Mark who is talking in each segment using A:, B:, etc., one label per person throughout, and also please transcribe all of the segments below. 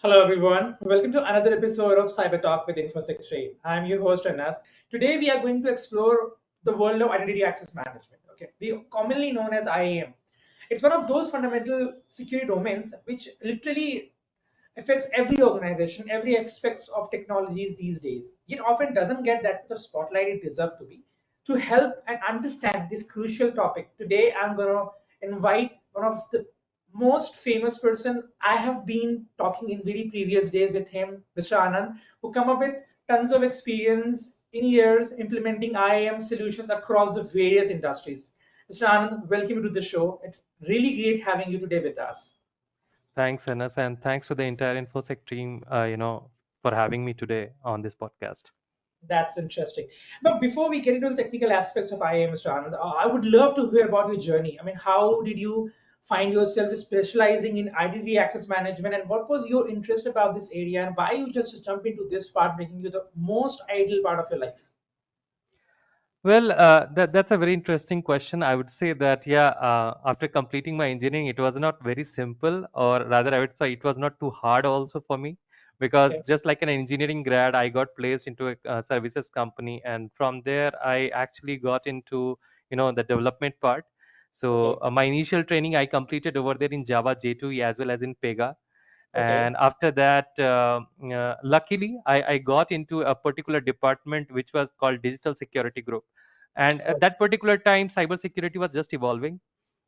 A: Hello, everyone. Welcome to another episode of Cyber Talk with InfosecTrain. I'm your host, Anas. Today, we are going to explore the world of identity access management. Okay, commonly known as IAM. It's one of those fundamental security domains which literally affects every organization, every aspects of technologies these days. It often doesn't get that the spotlight it deserves to be. To help and understand this crucial topic, today I'm gonna invite one of the most famous person I have been talking in very previous days with him, Mr. Anand, who come up with tons of experience in years implementing IAM solutions across the various industries. Mr. Anand, welcome to the show. It's really great having you today with us.
B: Thanks, Anas, and thanks to the entire InfoSec team, for having me today on this podcast.
A: That's interesting. But before we get into the technical aspects of IAM, Mr. Anand, I would love to hear about your journey. I mean, how did you find yourself specializing in identity access management, and what was your interest about this area, and why you just jump into this part, making you the most ideal part of your life?
B: Well, that's a very interesting question. I would say that, yeah, after completing my engineering, it was not very simple, or rather, I would say it was not too hard also for me, because
A: Okay.
B: just like an engineering grad, I got placed into a services company, and from there, I actually got into, the development part. So
A: Okay.
B: my initial training I completed over there in Java J2E as well as in Pega.
A: Okay.
B: And after that, luckily, I got into a particular department which was called Digital Security Group. And at that particular time, cybersecurity was just evolving.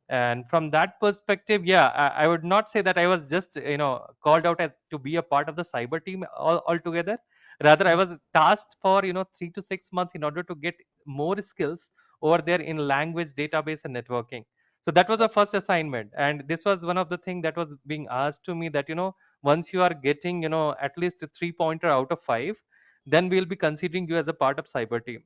B: And from that perspective, yeah, I would not say that I was just called out to be a part of the cyber team altogether. Rather, I was tasked for 3 to 6 months in order to get more skills over there in language, database, and networking. So that was the first assignment, and this was one of the things that was being asked to me, that once you are getting at least a 3 pointer out of 5, then we'll be considering you as a part of cyber team.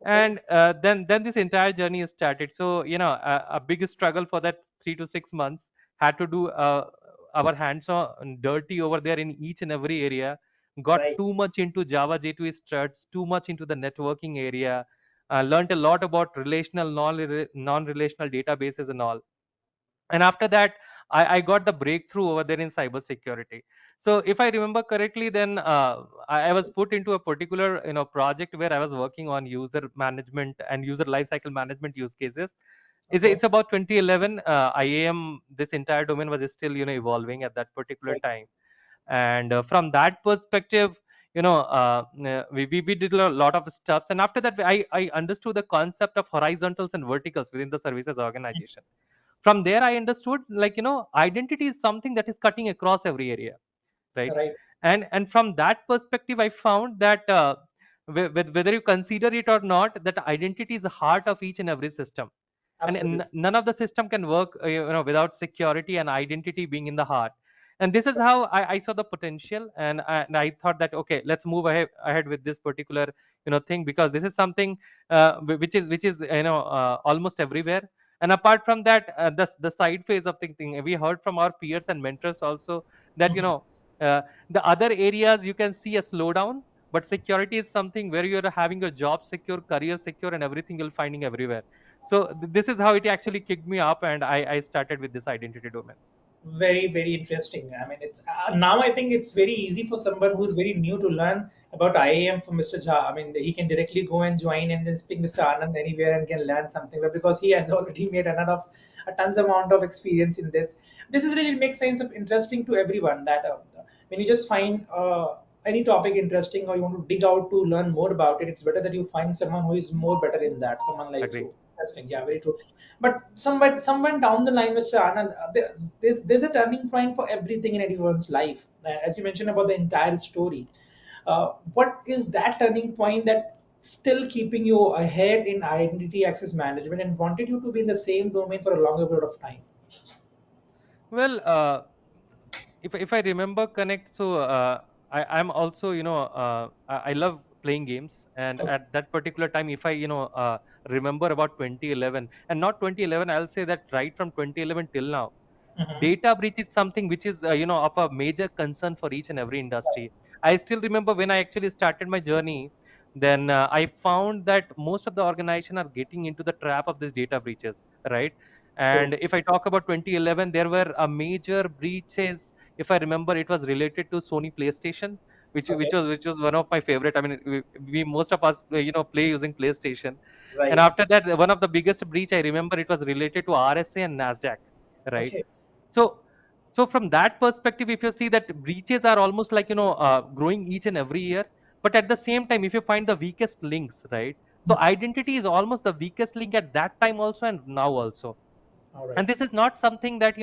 A: Okay.
B: And then this entire journey is started. So a big struggle for that 3 to 6 months, had to do our hands on dirty over there in each and every area. Got
A: Right.
B: too much into Java J2 struts, too much into the networking area. Learned a lot about relational, non-relational databases and all. And after that, I got the breakthrough over there in cybersecurity. So if I remember correctly, then I was put into a particular project where I was working on user management and user lifecycle management use cases. It's
A: Okay.
B: about 2011. IAM, this entire domain was still evolving at that particular
A: Right.
B: time. And from that perspective, we did a lot of stuff. And after that, I understood the concept of horizontals and verticals within the services organization. From there, I understood, like, identity is something that is cutting across every area, right?
A: Right.
B: And from that perspective, I found that, whether you consider it or not, that identity is the heart of each and every system. And
A: Absolutely.
B: none of the system can work without security and identity being in the heart. And this is how I saw the potential, and I thought that, okay, let's move ahead with this particular thing, because this is something which is almost everywhere. And apart from that, the side phase of thinking, we heard from our peers and mentors also, that
A: Mhm.
B: the other areas you can see a slowdown, but security is something where you're having your job secure, career secure, and everything you're finding everywhere. So this is how it actually kicked me up, and I started with this identity domain.
A: Very interesting. I mean, it's now I think it's very easy for someone who's very new to learn about IAM from Mr. Jha. I mean, he can directly go and join and then speak Mr. Anand anywhere and can learn something. But because he has already made a tons amount of experience in this, this is really makes sense of interesting to everyone. That when you just find any topic interesting or you want to dig out to learn more about it, it's better that you find someone who is more better in that. Someone like
B: Agree.
A: you. Interesting. Yeah, very true. But someone down the line, Mr. Anand, there's a turning point for everything in anyone's life. As you mentioned about the entire story, what is that turning point that still keeping you ahead in identity access management and wanted you to be in the same domain for a longer period of time?
B: Well, if I remember connect, so I'm also I love playing games, and
A: Okay.
B: at that particular time, if I remember about 2011, and not 2011, I'll say that right from 2011 till now,
A: Mhm.
B: data breach is something which is of a major concern for each and every industry. I still remember when I actually started my journey, then I found that most of the organization are getting into the trap of these data breaches, right?
A: True.
B: And if I talk about 2011, there were major breaches if I remember, it was related to Sony PlayStation,
A: Okay.
B: which was one of my favorite. I mean, we most of us play using PlayStation. And
A: Right.
B: after that, one of the biggest breach I remember, it was related to RSA and Nasdaq, right?
A: Okay.
B: So so from that perspective, if you see that breaches are almost like growing each and every year, but at the same time, if you find the weakest links, right? So
A: Mhm.
B: identity is almost the weakest link at that time also and now also.
A: All right.
B: And this is not something that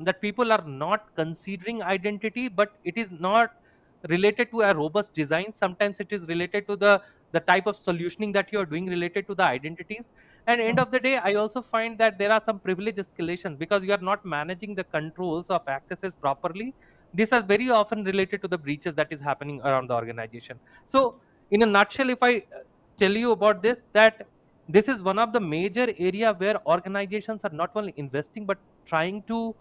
B: that people are not considering identity, but it is not related to a robust design. Sometimes it is related to the type of solutioning that you are doing related to the identities. And end
A: Mhm.
B: of the day, I also find that there are some privilege escalations because you are not managing the controls of accesses properly. These are very often related to the breaches that is happening around the organization. So in a nutshell, if I tell you about this, that this is one of the major area where organizations are not only investing but trying to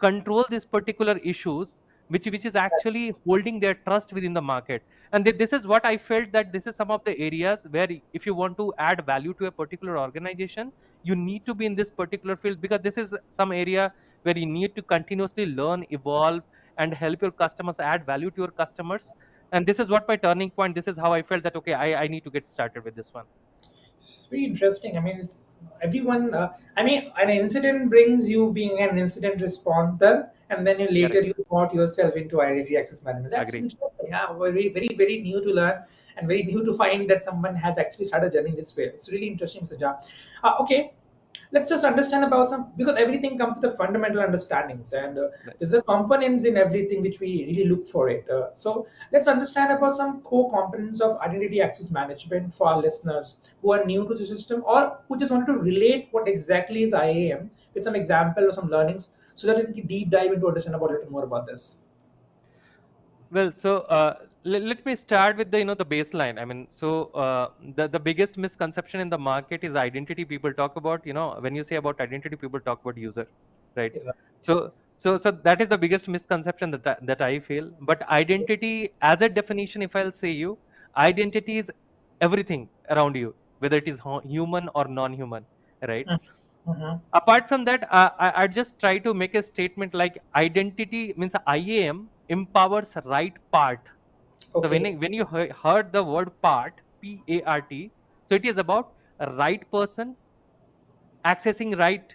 B: control these particular issues, which is actually holding their trust within the market. And this is what I felt, that this is some of the areas where if you want to add value to a particular organization, you need to be in this particular field, because this is some area where you need to continuously learn, evolve, and help your customers, add value to your customers. And this is what my turning point. This is how I felt that okay, I need to get started with this one.
A: It's very interesting. I mean, everyone. I mean, an incident brings you being an incident responder, and then you later
B: Correct.
A: you got yourself into identity access management. That's
B: Agree.
A: interesting. Yeah, very, very, very new to learn, and very new to find that someone has actually started journey this way. It's really interesting, Mr. Jha. Okay, let's just understand about some, because everything comes with the fundamental understandings, and
B: Right.
A: there's a components in everything which we really look for it. So let's understand about some core components of identity access management for our listeners who are new to the system or who just wanted to relate what exactly is IAM with some example or some learnings, so that we can deep dive into understand about a little more about this.
B: Well, so let me start with the the baseline. I mean, so the biggest misconception in the market is identity. People talk about, when you say about identity, people talk about user, right?
A: Yeah.
B: So that is the biggest misconception that I feel. But identity, as a definition, if I'll say you, identity is everything around you, whether it is human or non-human, right?
A: Mhm.
B: Apart from that, I just try to make a statement like identity means IAM empowers right part. So
A: Okay.
B: when you heard the word part, PART, so it is about a right person accessing right,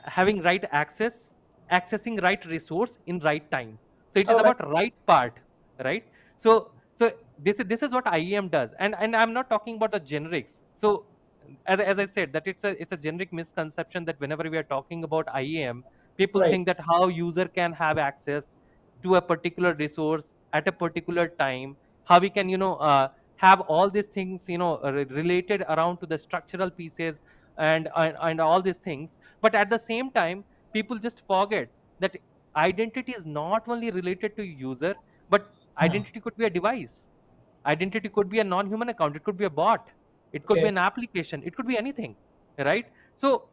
B: having right access, accessing right resource in right time. So it is
A: All right.
B: about right part, right? So this is what IAM does, and I'm not talking about the generics. So as I said, that it's a generic misconception that whenever we are talking about IAM, people
A: Right.
B: think that how user can have access to a particular resource at a particular time, how we can have all these things related around to the structural pieces and all these things. But at the same time, people just forget that identity is not only related to user, but
A: Mhm.
B: identity could be a device, identity could be a non-human account, it could be a bot, it could be
A: Okay.
B: an application, it could be anything, right? So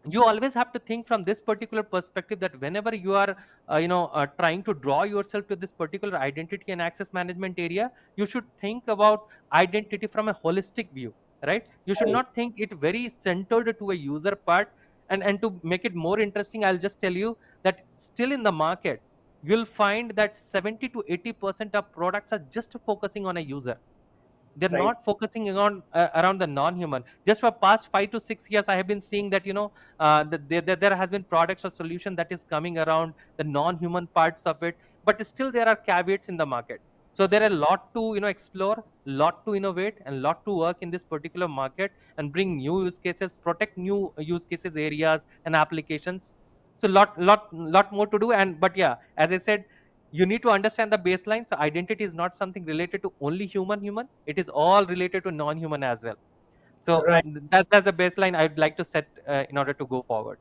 B: you always have to think from this particular perspective, that whenever you are trying to draw yourself to this particular identity and access management area, you should think about identity from a holistic view, right? You should
A: Right.
B: not think it very centered to a user part. And to make it more interesting, I'll just tell you that still in the market, you'll find that 70 to 80% of products are just focusing on a user. They're
A: Right.
B: not focusing on around the non-human. Just for past 5 to 6 years, I have been seeing that that there has been products or solution that is coming around the non-human parts of it, but still there are caveats in the market. So there are a lot to explore, lot to innovate, and lot to work in this particular market and bring new use cases, protect new use cases areas and applications. So lot more to do. And but yeah, as I said, you need to understand the baseline. So identity is not something related to only human, it is all related to non-human as well. So
A: Right.
B: that's the baseline I'd like to set in order to go forward.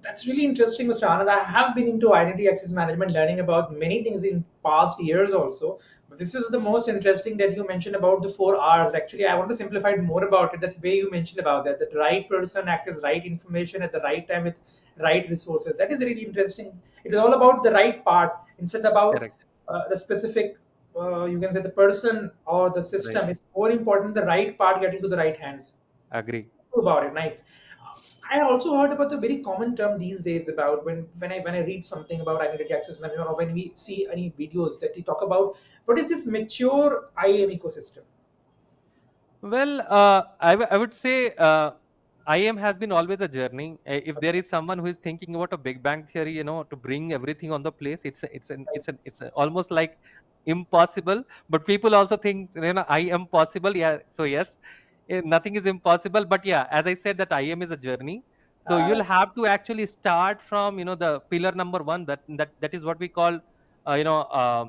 A: That's really interesting, Mr. Anand. I have been into identity access management, learning about many things in past years also. But this is the most interesting that you mentioned about the 4 R's. Actually, I want to simplify it more about it. That's the way you mentioned about that. That right person access right information at the right time with right resources. That is really interesting. It is all about the right part instead about
B: Correct.
A: the specific. You can say the person or the
B: Right.
A: system. It's more important the right part getting to the right hands.
B: Agree.
A: About it. Nice. I also heard about the very common term these days about when I read something about identity access management, or when we see any videos that we talk about what is this mature IAM ecosystem.
B: Well, I would say IAM has been always a journey. If there is someone who is thinking about a Big Bang theory, to bring everything on the place, almost like impossible. But people also think, I am possible. Yeah. So yes, nothing is impossible. But yeah, as I said, that IAM is a journey. So
A: Uh,
B: you'll have to actually start from, the pillar number one. That is what we call, uh, you know, uh,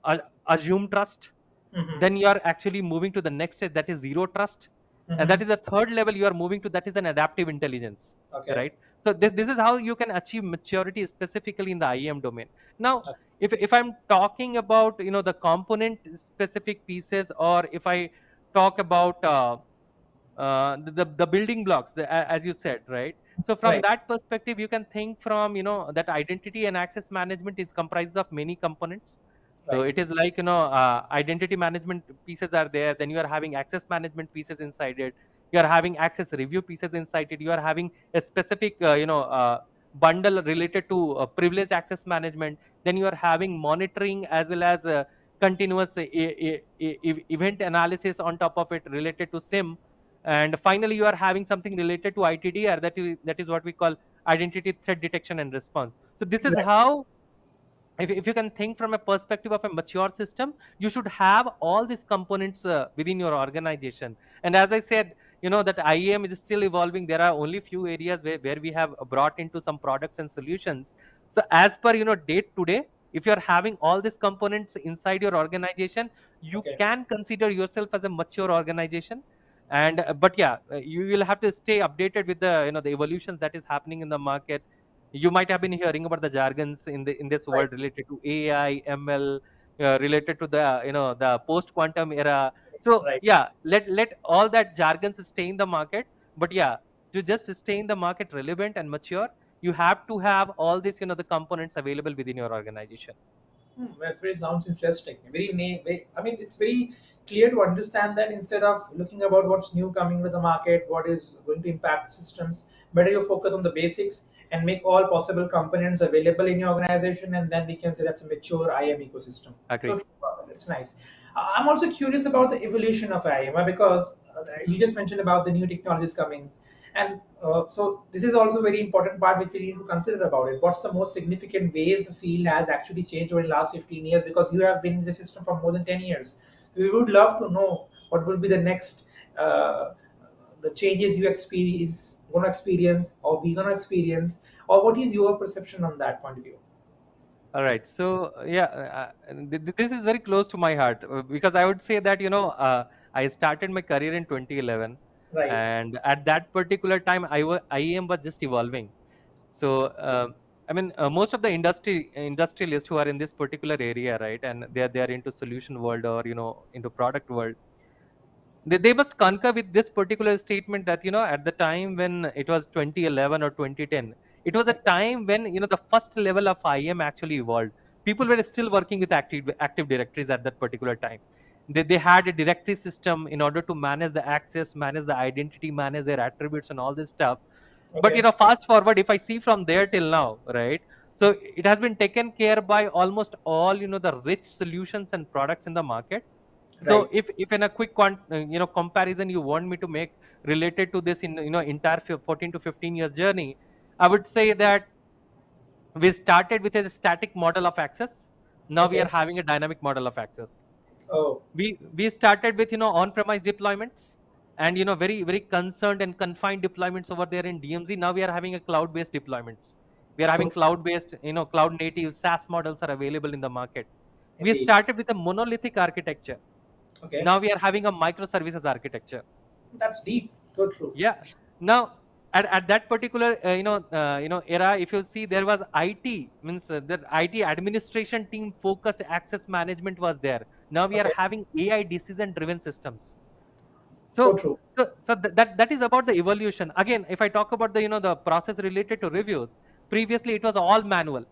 B: uh, assume trust.
A: mhm,
B: Then you are actually moving to the next stage, that is zero trust, and that
A: mhm.
B: is the third level you are moving to, that is an adaptive intelligence,
A: Okay.
B: right? So this is how you can achieve maturity specifically in the IAM domain. Now,
A: Okay.
B: if I'm talking about the component specific pieces, or if I talk about the building blocks, as you said, right? So from
A: Right.
B: that perspective, you can think from that identity and access management is comprised of many components. So
A: Right.
B: it is like identity management pieces are there, then you are having access management pieces inside it, you are having access review pieces inside it, you are having a specific bundle related to privileged access management, then you are having monitoring as well as continuous event analysis on top of it related to SIM, and finally you are having something related to ITDR, that is what we call identity threat detection and response. So this is
A: Exactly.
B: how, if you can think from a perspective of a mature system, you should have all these components within your organization. And as I said, that IAM is still evolving. There are only few areas where we have brought into some products and solutions. So as per date today, if you're having all these components inside your organization, you
A: Okay.
B: can consider yourself as a mature organization. And but yeah, you will have to stay updated with the the evolutions that is happening in the market. You might have been hearing about the jargons in this
A: Right.
B: world related to AI, ML, related to the the post quantum era. So
A: Right.
B: yeah, let all that jargons stay in the market. But yeah, to just stay in the market relevant and mature, you have to have all these the components available within your organization.
A: That very sounds interesting. I mean, it's very clear to understand that instead of looking about what's new coming to the market, what is going to impact systems, better you focus on the basics and make all possible components available in your organization, and then we can say that's a mature IAM ecosystem. So
B: Agree.
A: it's nice. I'm also curious about the evolution of IAM because you just mentioned about the new technologies coming, and so this is also a very important part which we need to consider about it. What's the most significant ways the field has actually changed over the last 15 years? Because you have been in the system for more than 10 years. We would love to know what will be the next, the changes you going to experience, or we going to experience, or what is your perception on that point of view?
B: All right. So yeah, this is very close to my heart, because I would say that I started my career in 2011,
A: Right.
B: and at that particular time IAM was just evolving. So I mean, most of the industrialists who are in this particular area, right, and they are into solution world, or into product world, they must concur with this particular statement that at the time when it was 2011 or 2010, it was a time when the first level of IAM actually evolved. People were still working with active directories at that particular time. They had a directory system in order to manage the access, manage the identity, manage their attributes and all this stuff. But
A: Okay.
B: fast forward, if I see from there till now, right, so it has been taken care by almost all the rich solutions and products in the market. So
A: Right.
B: if in a quick comparison you want me to make related to this in entire 14 to 15 years journey, I would say that we started with a static model of access. Now we are
A: Okay.
B: having a dynamic model of access.
A: Oh.
B: We started with on-premise deployments, and very very concerned and confined deployments over there in DMZ. Now we are having a cloud-based deployments. We are having
A: So
B: cloud-based, cloud native SaaS models are available in the market. We
A: indeed.
B: started with a monolithic architecture.
A: Okay.
B: Now we are having a microservices architecture.
A: That's deep. So true.
B: Yeah. Now at that particular era, if you see, there was IT, means the IT administration team focused access management was there. Now we are
A: Okay.
B: having AI decision driven systems.
A: So
B: So
A: true.
B: that is about the evolution. Again, if I talk about the the process related to reviews, previously it was all manual.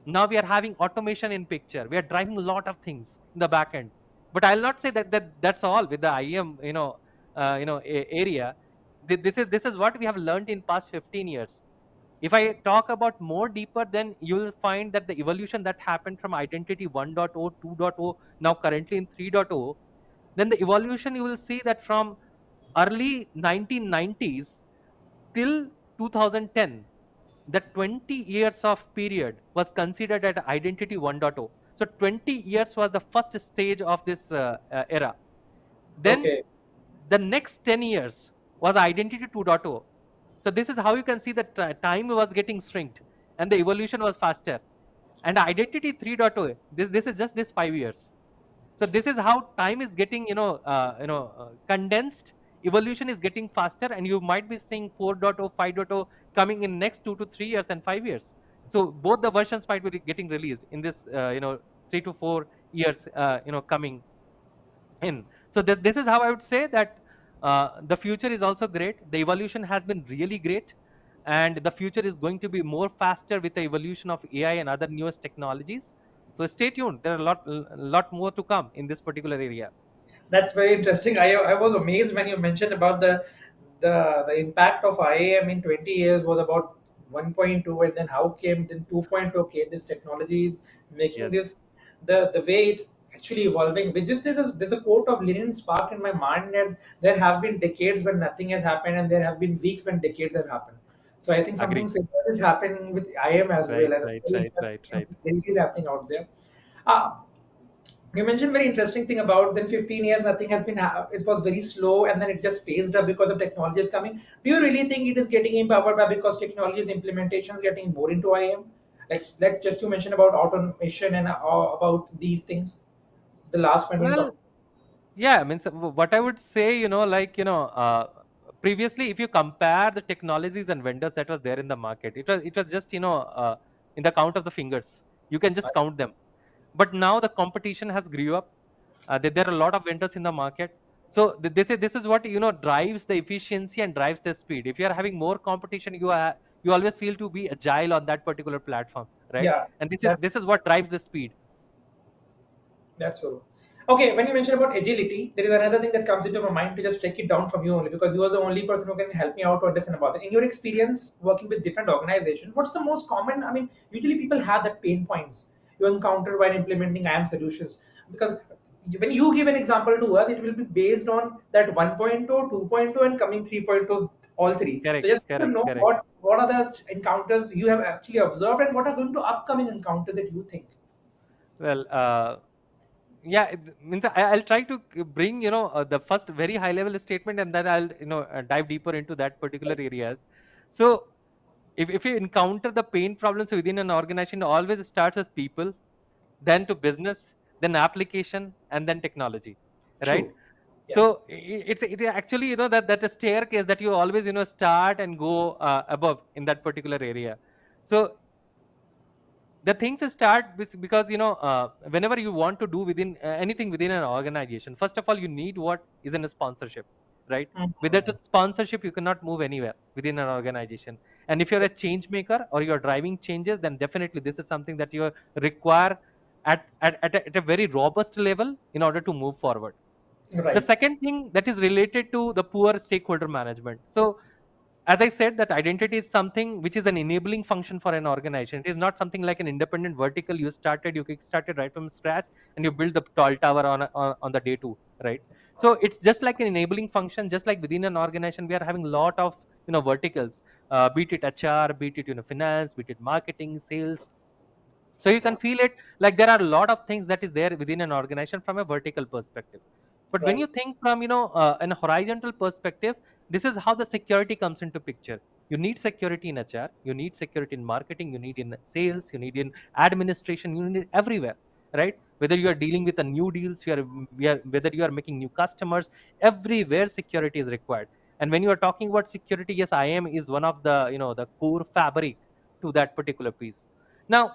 B: Now we are having automation in picture. We are driving a lot of things in the back end. But I'll not say that that's all with the IAM area. This is what we have learned in past 15 years. If I talk about more deeper, then you will find that the evolution that happened from identity 1.0, 2.0, now currently in 3.0, then the evolution you will see that from early 1990s till 2010, the 20 years of period was considered at identity 1.0. So 20 years was the first stage of this era. Then
A: Okay.
B: the next 10 years was identity 2.0. So this is how you can see that time was getting shrinked and the evolution was faster. And identity 3.0, this is just this 5 years. So this is how time is getting, condensed. Evolution is getting faster, and you might be seeing 4.0, 5.0 coming in next 2 to 3 years and 5 years. So both the versions might be getting released in this, 3 to 4 years, coming in. So this is how I would say that the future is also great. The evolution has been really great, and the future is going to be more faster with the evolution of AI and other newest technologies. So stay tuned. There are a lot more to come in this particular area.
A: That's very interesting. I was amazed when you mentioned about the impact of IAM in 20 years was about 1.2, and then how came then 2.0 came. This technology is making
B: Yes,
A: this the way it's actually evolving. With this, there's a quote of Lenin sparked in my mind as there have been decades when nothing has happened, and there have been weeks when decades have happened. So I think something
B: agree.
A: similar is happening with IAM as
B: Right,
A: well, and it's
B: right,
A: very
B: right, right,
A: interesting.
B: right.
A: It is happening out there. Uh, you mentioned very interesting thing about then 15 years nothing has been it was very slow, and then it just phased up because the technology is coming. Do you really think it is getting empowered by because technology's implementation is getting more into IAM? Let's just you mention about automation and about these things, the last point when you
B: Well,
A: talk.
B: yeah, I mean, so what I would say, previously, if you compare the technologies and vendors that was there in the market, it was just, in the count of the fingers. You can just count them. But now the competition has grew up. There are a lot of vendors in the market. So this is what drives the efficiency and drives the speed. If you are having more competition, you always feel to be agile on that particular platform, right?
A: Yeah,
B: And this is
A: that
B: this is what drives the speed.
A: that's true. Okay, when you mentioned about agility, there is another thing that comes into my mind to just take it down from you only because you are the only person who can help me out to understand about it. In your experience working with different organizations, what's the most common? I mean, usually people have that pain points you encounter while implementing IAM solutions. Because when you give an example to us, it will be based on that 1.0, 2.0, and coming 3.0, all three. So
B: Correct,
A: just to
B: correct,
A: know
B: correct.
A: what are the encounters you have actually observed and what are going to upcoming encounters that you think.
B: Well, yeah, it means I'll try to bring the first very high level statement, and then I'll dive deeper into that particular areas. So if you encounter the pain problems within an organization, it always starts with people, then to business, then application, and then technology, right?
A: True. Yeah.
B: So it's actually that a staircase that you always start and go above in that particular area. So the things start because whenever you want to do within anything within an organization, first of all you need what is in a sponsorship, right? Without a
A: Mhm.
B: sponsorship you cannot move anywhere within an organization. And if you're a change maker or you're driving changes, then definitely this is something that you require at a very robust level in order to move forward. The
A: Right.
B: second thing that is related to the poor stakeholder management. So as I said, that identity is something which is an enabling function for an organization. It is not something like an independent vertical. You kick-started right from scratch, and you build the tall tower on the day two, right? So it's just like an enabling function. Just like within an organization, we are having a lot of verticals, be it HR, be it finance, be it marketing, sales. So you can feel it like there are a lot of things that is there within an organization from a vertical perspective. But when
A: Right.
B: you think from an horizontal perspective, this is how the security comes into picture. You need security in HR, you need security in marketing, you need in sales, you need in administration, you need it everywhere, right? Whether you are dealing with a new deals, whether you are making new customers, everywhere security is required. And when you are talking about security, yes, IAM is one of the the core fabric to that particular piece. Now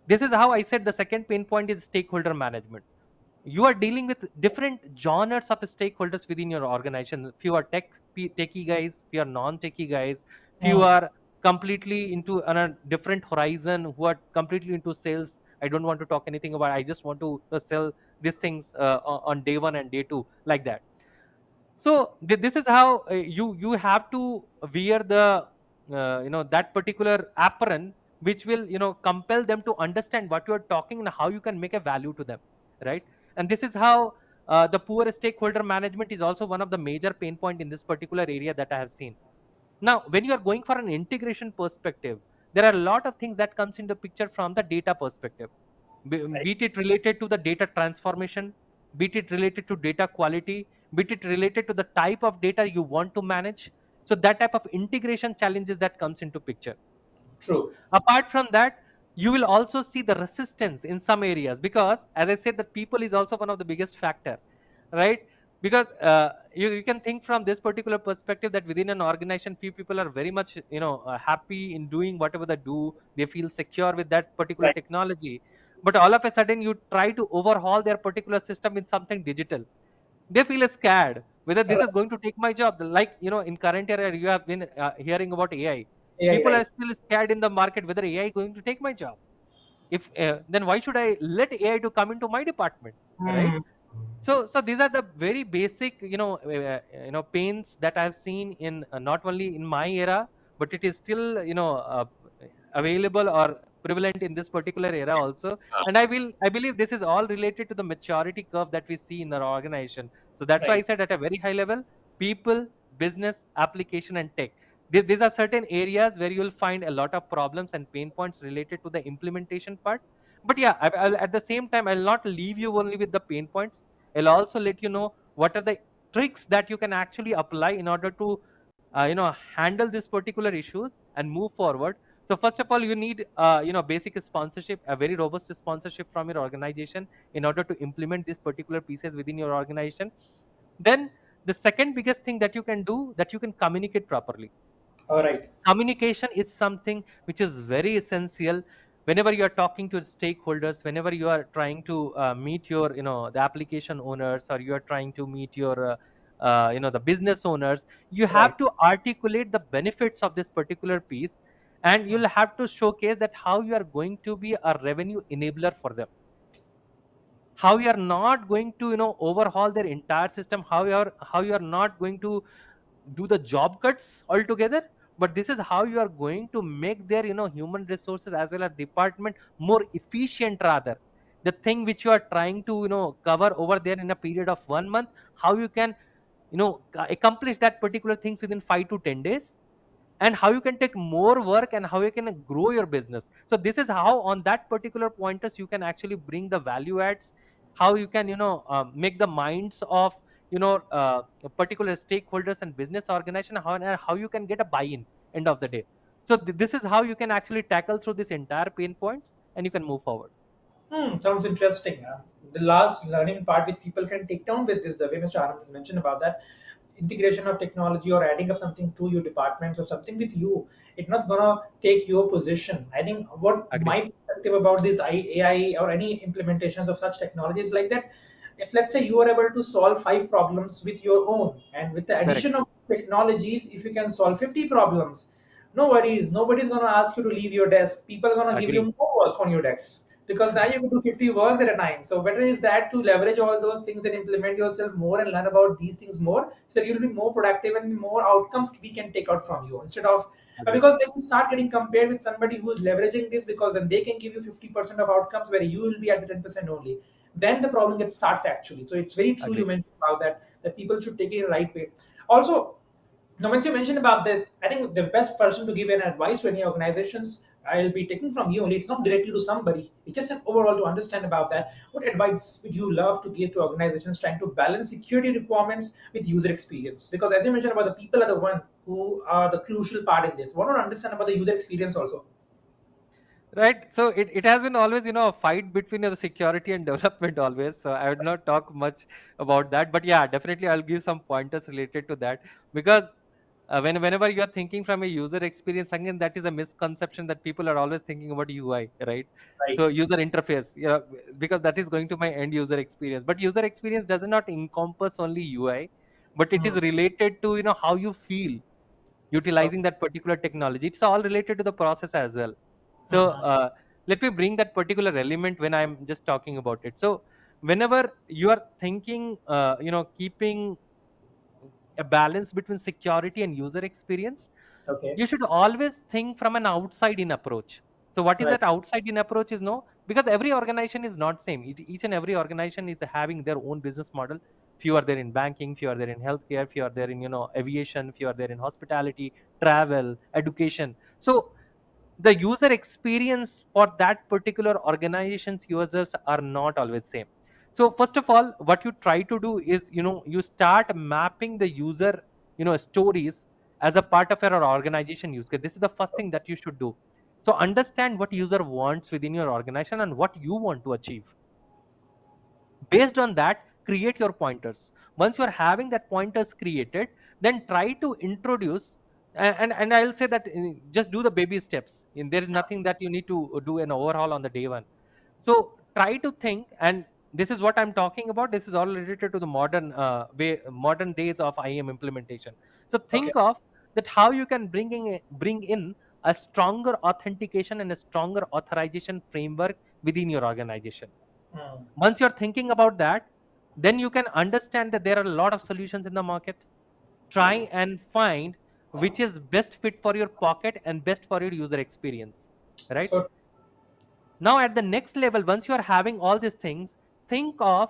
B: this is how I said the second pain point is stakeholder management. You are dealing with different genres of stakeholders within your organization. Few are techie guys, few are non-techie guys, few
A: Mm.
B: are completely into on a different horizon, who are completely into sales. I don't want to talk anything about, I just want to sell these things on day one and day two, like that. So this is how you have to wear the that particular apron, which will compel them to understand what you are talking and how you can make a value to them, right? And this is how the poor stakeholder management is also one of the major pain point in this particular area that I have seen. Now when you are going for an integration perspective, there are a lot of things that comes into picture from the data perspective,
A: Right.
B: be it related to the data transformation, be it related to data quality, be it related to the type of data you want to manage. So that type of integration challenges that comes into picture.
A: True.
B: Apart from that, you will also see the resistance in some areas, because as I said, that people is also one of the biggest factor, right? Because you can think from this particular perspective that within an organization, few people are very much happy in doing whatever they do, they feel secure with that particular
A: Right.
B: technology. But all of a sudden you try to overhaul their particular system with something digital, they feel scared whether this
A: Right.
B: is going to take my job. Like in current era you have been hearing about AI.
A: AI,
B: People are
A: right.
B: still scared in the market whether AI is going to take my job. If then why should I let AI to come into my department, right?
A: Hmm.
B: So these are the very basic pains that I've seen in not only in my era, but it is still available or prevalent in this particular era also. And I believe this is all related to the maturity curve that we see in our organization. So that's why I
A: Right.
B: said at a very high level, people, business, application, and tech, these are certain areas where you'll find a lot of problems and pain points related to the implementation part. But yeah, at the same time, I'll not leave you only with the pain points. I'll also let you know what are the tricks that you can actually apply in order to handle these particular issues and move forward. So first of all, you need basic sponsorship, a very robust sponsorship from your organization in order to implement these particular pieces within your organization. Then the second biggest thing that you can do, that you can communicate properly.
A: All right.
B: Communication is something which is very essential whenever you are talking to stakeholders, whenever you are trying to meet your the application owners, or you are trying to meet your the business owners. You
A: Right.
B: have to articulate the benefits of this particular piece, and you'll have to showcase that how you are going to be a revenue enabler for them, how you are not going to overhaul their entire system, how you are not going to do the job cuts altogether, but this is how you are going to make their human resources as well as department more efficient. Rather, the thing which you are trying to cover over there in a period of 1 month, how you can accomplish that particular things within 5 to 10 days, and how you can take more work and how you can grow your business. So this is how on that particular pointers you can actually bring the value adds, how you can make the minds of particular stakeholders and business organization, how you can get a buy-in end of the day. So this is how you can actually tackle through this entire pain points, and you can move forward.
A: Hmm, sounds interesting. The last learning part which people can take down with this, the way Mr. Anand has mentioned about that integration of technology or adding of something to your departments or something with you, it's not gonna take your position. I think what
B: Agree.
A: my perspective about this AI or any implementations of such technologies like that, if let's say you are able to solve 5 problems with your own, and with the addition
B: Correct.
A: of technologies, if you can solve 50 problems, no worries. Nobody's gonna ask you to leave your desk. People are gonna give you
B: Agree.
A: more work on your desk because now you can do 50 works at a time. So better is that to leverage all those things and implement yourself more and learn about these things more, so that you'll be more productive and more outcomes we can take out from you instead of
B: Agree.
A: because then you start getting compared with somebody who's leveraging this because then they can give you 50% of outcomes where you will be at the 10% only. Then the problem gets starts actually. So it's very true you
B: Agree.
A: mentioned about that people should take it in the right way. Also, now, once you mentioned about this, I think the best person to give an advice to any organizations, I'll be taking from you only. It's not directly to somebody. It's just an overall to understand about that. What advice would you love to give to organizations trying to balance security requirements with user experience? Because as you mentioned about the people are the one who are the crucial part in this. Want to understand about the user experience also?
B: Right. So it has been always, a fight between the security and development always. So I would not talk much about that. But yeah, definitely I'll give some pointers related to that, because whenever you are thinking from a user experience, again, that is a misconception that people are always thinking about UI, right?
A: Right.
B: So user interface, because that is going to my end user experience. But user experience does not encompass only UI, but it is
A: Hmm.
B: related to, how you feel
A: Okay.
B: utilizing that particular technology. It's all related to the process as well. So
A: Mhm.
B: let me bring that particular element when I'm just talking about it. So whenever you are thinking, keeping a balance between security and user experience,
A: Okay.
B: you should always think from an outside in approach. So what is
A: Right.
B: that outside in approach is, no, because every organization is not same. Each and every organization is having their own business model. Few are there in banking, few are there in healthcare, few are there in aviation, few are there in hospitality, travel, education. So the user experience for that particular organization's users are not always same. So first of all, what you try to do is, you start mapping the user stories as a part of your organization use case. This is the first thing that you should do. So understand what user wants within your organization and what you want to achieve. Based on that, create your pointers. Once you're having that pointers created, then try to introduce, and I'll say that, just do the baby steps. And there is nothing that you need to do an overhaul on the day one. So try to think, and this is what I'm talking about. This is all related to the modern days of IAM implementation. So
A: Okay.
B: think of that how you can bring in a stronger authentication and a stronger authorization framework within your organization.
A: Mm.
B: Once you're thinking about that, then you can understand that there are a lot of solutions in the market. Try and find which is best fit for your pocket and best for your user experience, right?
A: So.
B: Now at the next level, once you are having all these things, think of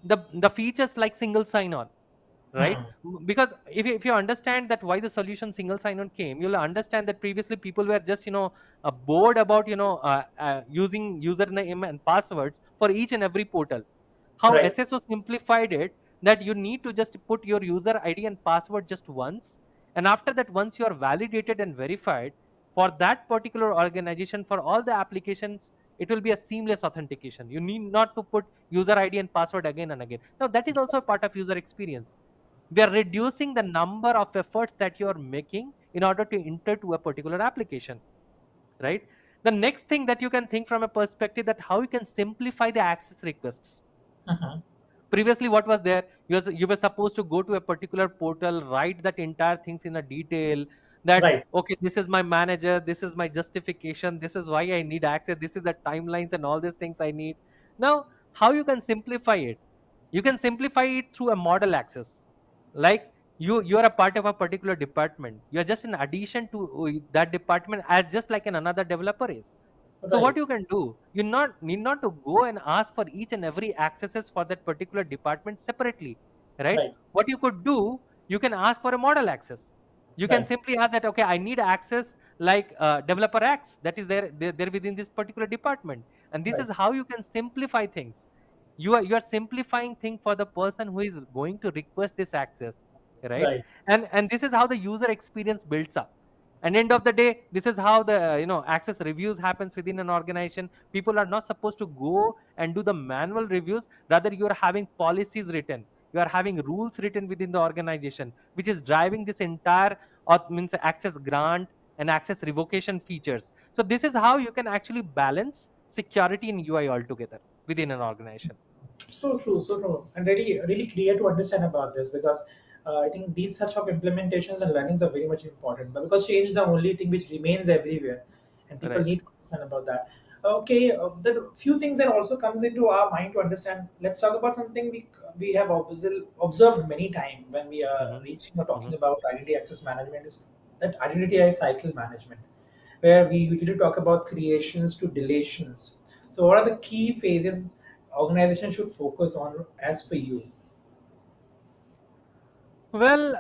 B: the features like single sign on, right?
A: Hmm.
B: Because if you understand that why the solution single sign on came, you'll understand that previously people were just bored about using username and passwords for each and every portal. How
A: Right.
B: SSO simplified it, that you need to just put your user ID and password just once, and after that, once you are validated and verified for that particular organization, for all the applications, it will be a seamless authentication. You need not to put user ID and password again and again. Now that is also a part of user experience. We are reducing the number of efforts that you are making in order to enter to a particular application, right? The next thing that you can think from a perspective, that how you can simplify the access requests.
A: Hmm.
B: Previously, what was there? You were supposed to go to a particular portal, write that entire things in a detail, that
A: Right.
B: okay, this is my manager, this is my justification, this is why I need access, this is the timelines and all these things I need. Now how you can simplify it? You can simplify it through a model access. Like, you are a part of a particular department, you are just in addition to that department, as just like another developer is. So what
A: Right.
B: you can do, you need not to go and ask for each and every accesses for that particular department separately, right?
A: Right.
B: What you could do, you can ask for a model access. You can
A: Right.
B: simply ask that, okay, I need access like developer X that is there within this particular department, and this is
A: Right.
B: how you can simplify things. You are simplifying thing for the person who is going to request this access, right?
A: Right.
B: And this is how the user experience builds up. And end of the day, this is how the access reviews happens within an organization. People are not supposed to go and do the manual reviews. Rather, you are having policies written, you are having rules written within the organization, which is driving this entire means access grant and access revocation features. So this is how you can actually balance security and UI altogether within an organization.
A: So true, so true, and really, really clear to understand about this because I think these such of implementations and learnings are very much important. But because change is the only thing which remains everywhere, and people
B: Right.
A: need to understand about that. Okay, the few things that also comes into our mind to understand. Let's talk about something we have observed many times when we are
B: Hmm.
A: reaching or
B: Hmm.
A: talking about identity access management is that identity cycle management, where we usually talk about creations to deletions. So, what are the key phases organization should focus on as per you?
B: Well,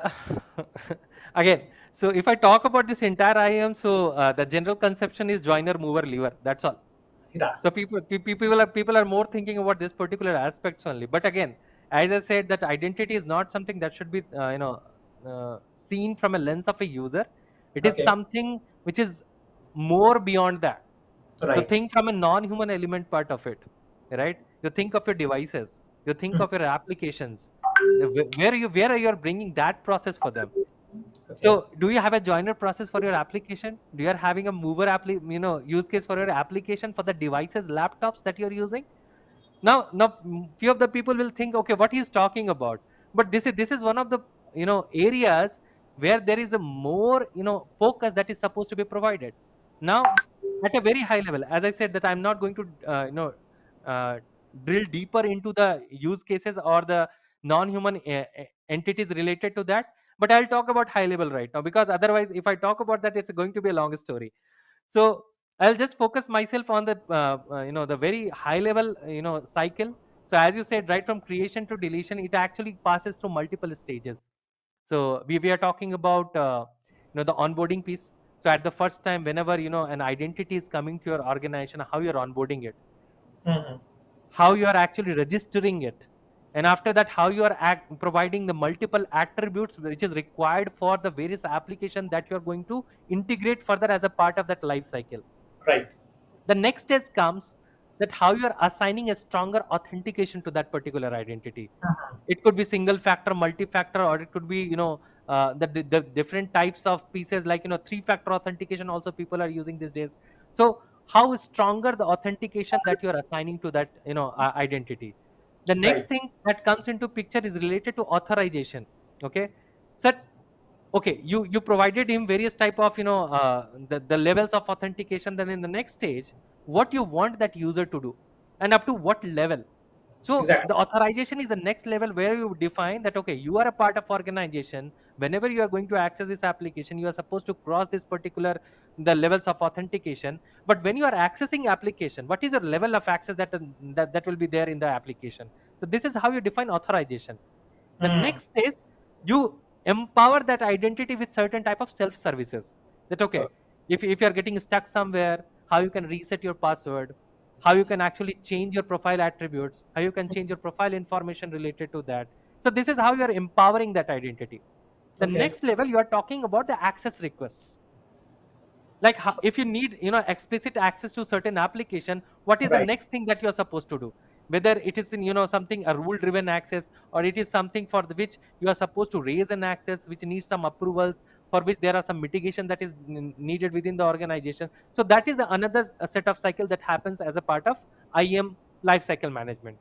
B: again, so if I talk about this entire IAM, so the general conception is joiner, mover, lever. That's all.
A: Yeah.
B: So people are more thinking about this particular aspects only. But again, as I said, that identity is not something that should be uh, seen from a lens of a user. It is
A: Okay.
B: something which is more beyond that. So
A: Right.
B: think from a non-human element part of it, right? You think of your devices, you think
A: Hmm.
B: of your applications, where are you bringing that process for them.
A: Okay.
B: So do you have a joiner process for your application? Do you are having a mover use case for your application for the devices, laptops that you're using? Now, few of the people will think, okay, what he's talking about. But this is one of the areas where there is a more focus that is supposed to be provided. Now, at a very high level, as I said, that I'm not going to uh, drill deeper into the use cases or the non-human entities related to that. But I'll talk about high level right now, because otherwise if I talk about that, it's going to be a long story. So I'll just focus myself on the the very high level cycle. So as you said, right from creation to deletion, it actually passes through multiple stages. So we are talking about the onboarding piece. So at the first time, whenever an identity is coming to your organization, how you're onboarding it,
A: Mhm.
B: how you are actually registering it, and after that how you are providing the multiple attributes which is required for the various application that you are going to integrate further as a part of that life cycle.
A: Right.
B: The next stage comes that how you are assigning a stronger authentication to that particular identity.
A: Mhm.
B: It could be single factor, multi-factor, or it could be the different types of pieces, like three-factor authentication also people are using these days. So how is stronger the authentication that you are assigning to that identity. The next
A: Right.
B: thing that comes into picture is related to authorization. Okay, so okay, you provided him various type of the levels of authentication. Then in the next stage, what you want that user to do, and up to what level. So
A: Exactly.
B: the authorization is the next level where you define that, okay, you are a part of organization. Whenever you are going to access this application, you are supposed to cross this particular the levels of authentication. But when you are accessing application, what is your level of access that will be there in the application? So this is how you define authorization. The
A: Mm.
B: next is you empower that identity with certain type of self services. That okay,
A: Okay.
B: if you're getting stuck somewhere, how you can reset your password, how you can actually change your profile attributes, how you can change your profile information related to that. So this is how you are empowering that identity. The
A: Okay.
B: next level, you are talking about the access requests. Like how, if you need explicit access to certain application, what is the
A: Right.
B: next thing that you're supposed to do? Whether it is in something a rule driven access, or it is something for which you are supposed to raise an access which needs some approvals, for which there are some mitigation that is needed within the organization. So that is the another set of cycle that happens as a part of IAM life cycle management.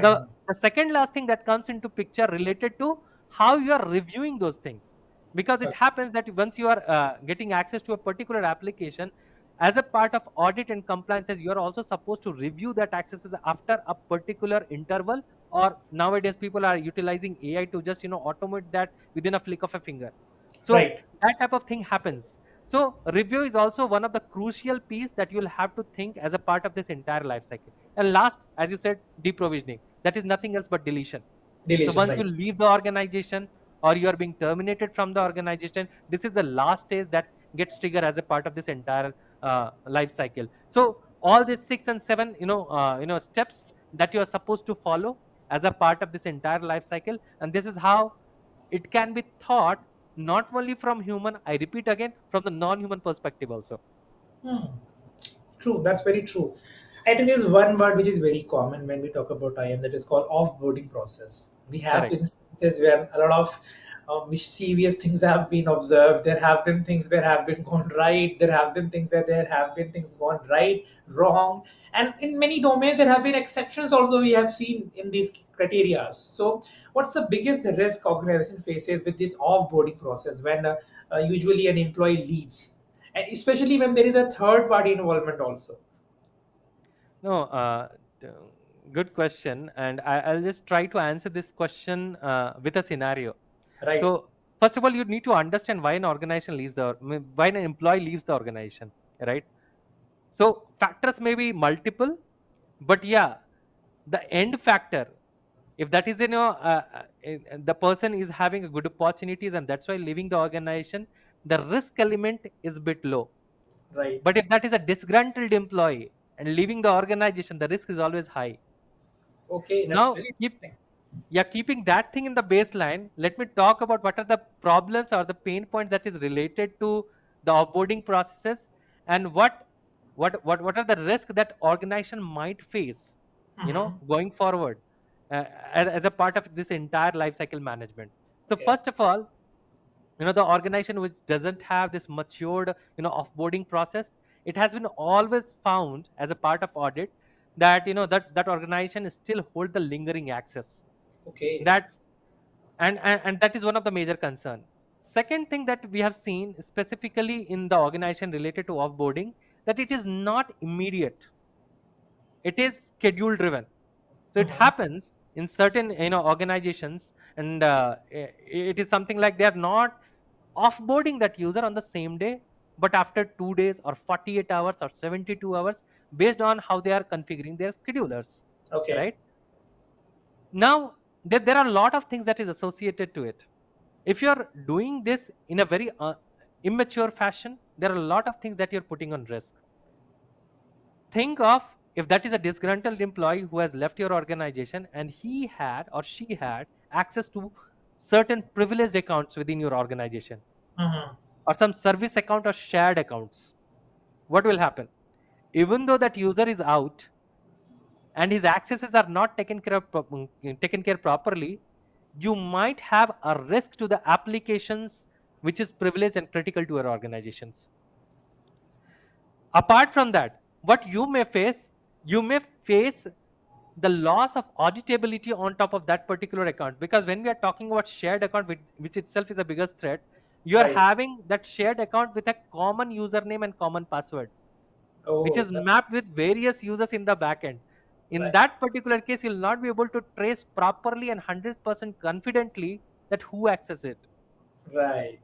B: the
A: Mm.
B: the second last thing that comes into picture related to how you are reviewing those things, because it
A: Okay.
B: happens that once you are getting access to a particular application, as a part of audit and compliances, you are also supposed to review that accesses after a particular interval, or nowadays people are utilizing AI to just automate that within a flick of a finger. So
A: Right.
B: that type of thing happens. So review is also one of the crucial piece that you'll have to think as a part of this entire life cycle. And last, as you said, deprovisioning. That is nothing else but deletion. So
A: Deletion.
B: once you
A: Right.
B: leave the organization or you are being terminated from the organization, this is the last stage that gets triggered as a part of this entire life cycle. So all these 6 and 7, steps that you are supposed to follow as a part of this entire life cycle, and this is how it can be thought not only from human. I repeat again, from the non-human perspective also.
A: Hmm. True, that's very true. I think there's one word which is very common when we talk about IAM, that is called offboarding process. We have
B: Correct.
A: instances where a lot of mischievous things have been observed. There have been things where have been gone right. There have been things where there have been things gone right, wrong, and in many domains there have been exceptions. Also, we have seen in these criteria. So, what's the biggest risk organization faces with this offboarding process when usually an employee leaves? And especially when there is a third party involvement also.
B: No, d- good question. And I'll just try to answer this question with a scenario.
A: Right.
B: So, first of all, you need to understand why an organization leaves why an employee leaves the organization, right? So, factors may be multiple, but yeah, the end factor, if that is the person is having a good opportunities and that's why leaving the organization, the risk element is bit low.
A: Right.
B: But if that is a disgruntled employee and leaving the organization, the risk is always high.
A: Okay, that's
B: Now,
A: very
B: keep
A: interesting.
B: yeah, keeping that thing in the baseline, let me talk about what are the problems or the pain points that is related to the offboarding processes, and what are the risks that organization might face,
A: Hmm.
B: going forward, as a part of this entire life cycle management. So
A: Okay.
B: first of all, the organization which doesn't have this matured offboarding process, it has been always found as a part of audit that that organization still hold the lingering access,
A: Okay.
B: that and that is one of the major concern. Second thing that we have seen specifically in the organization related to offboarding, that it is not immediate, it is schedule driven. So it
A: Hmm.
B: happens in certain organizations, and it is something like they are not offboarding that user on the same day, but after 2 days or 48 hours or 72 hours, based on how they are configuring their schedulers,
A: Okay.
B: right? Now there are a lot of things that is associated to it. If you're doing this in a very immature fashion, there are a lot of things that you're putting on risk. Think of, if that is a disgruntled employee who has left your organization and he had or she had access to certain privileged accounts within your organization,
A: Mm-hmm.
B: or some service account or shared accounts, what will happen? Even though that user is out and his accesses are not taken care properly, you might have a risk to the applications which is privileged and critical to your organizations. Apart from that, what you may face the loss of auditability on top of that particular account, because when we are talking about shared account, which itself is the biggest threat, you are
A: Right.
B: having that shared account with a common username and common password, which
A: Oh,
B: is
A: that,
B: mapped with various users in the backend. In
A: right.
B: that particular case, you'll not be able to trace properly and 100% confidently that who accessed it.
A: Right.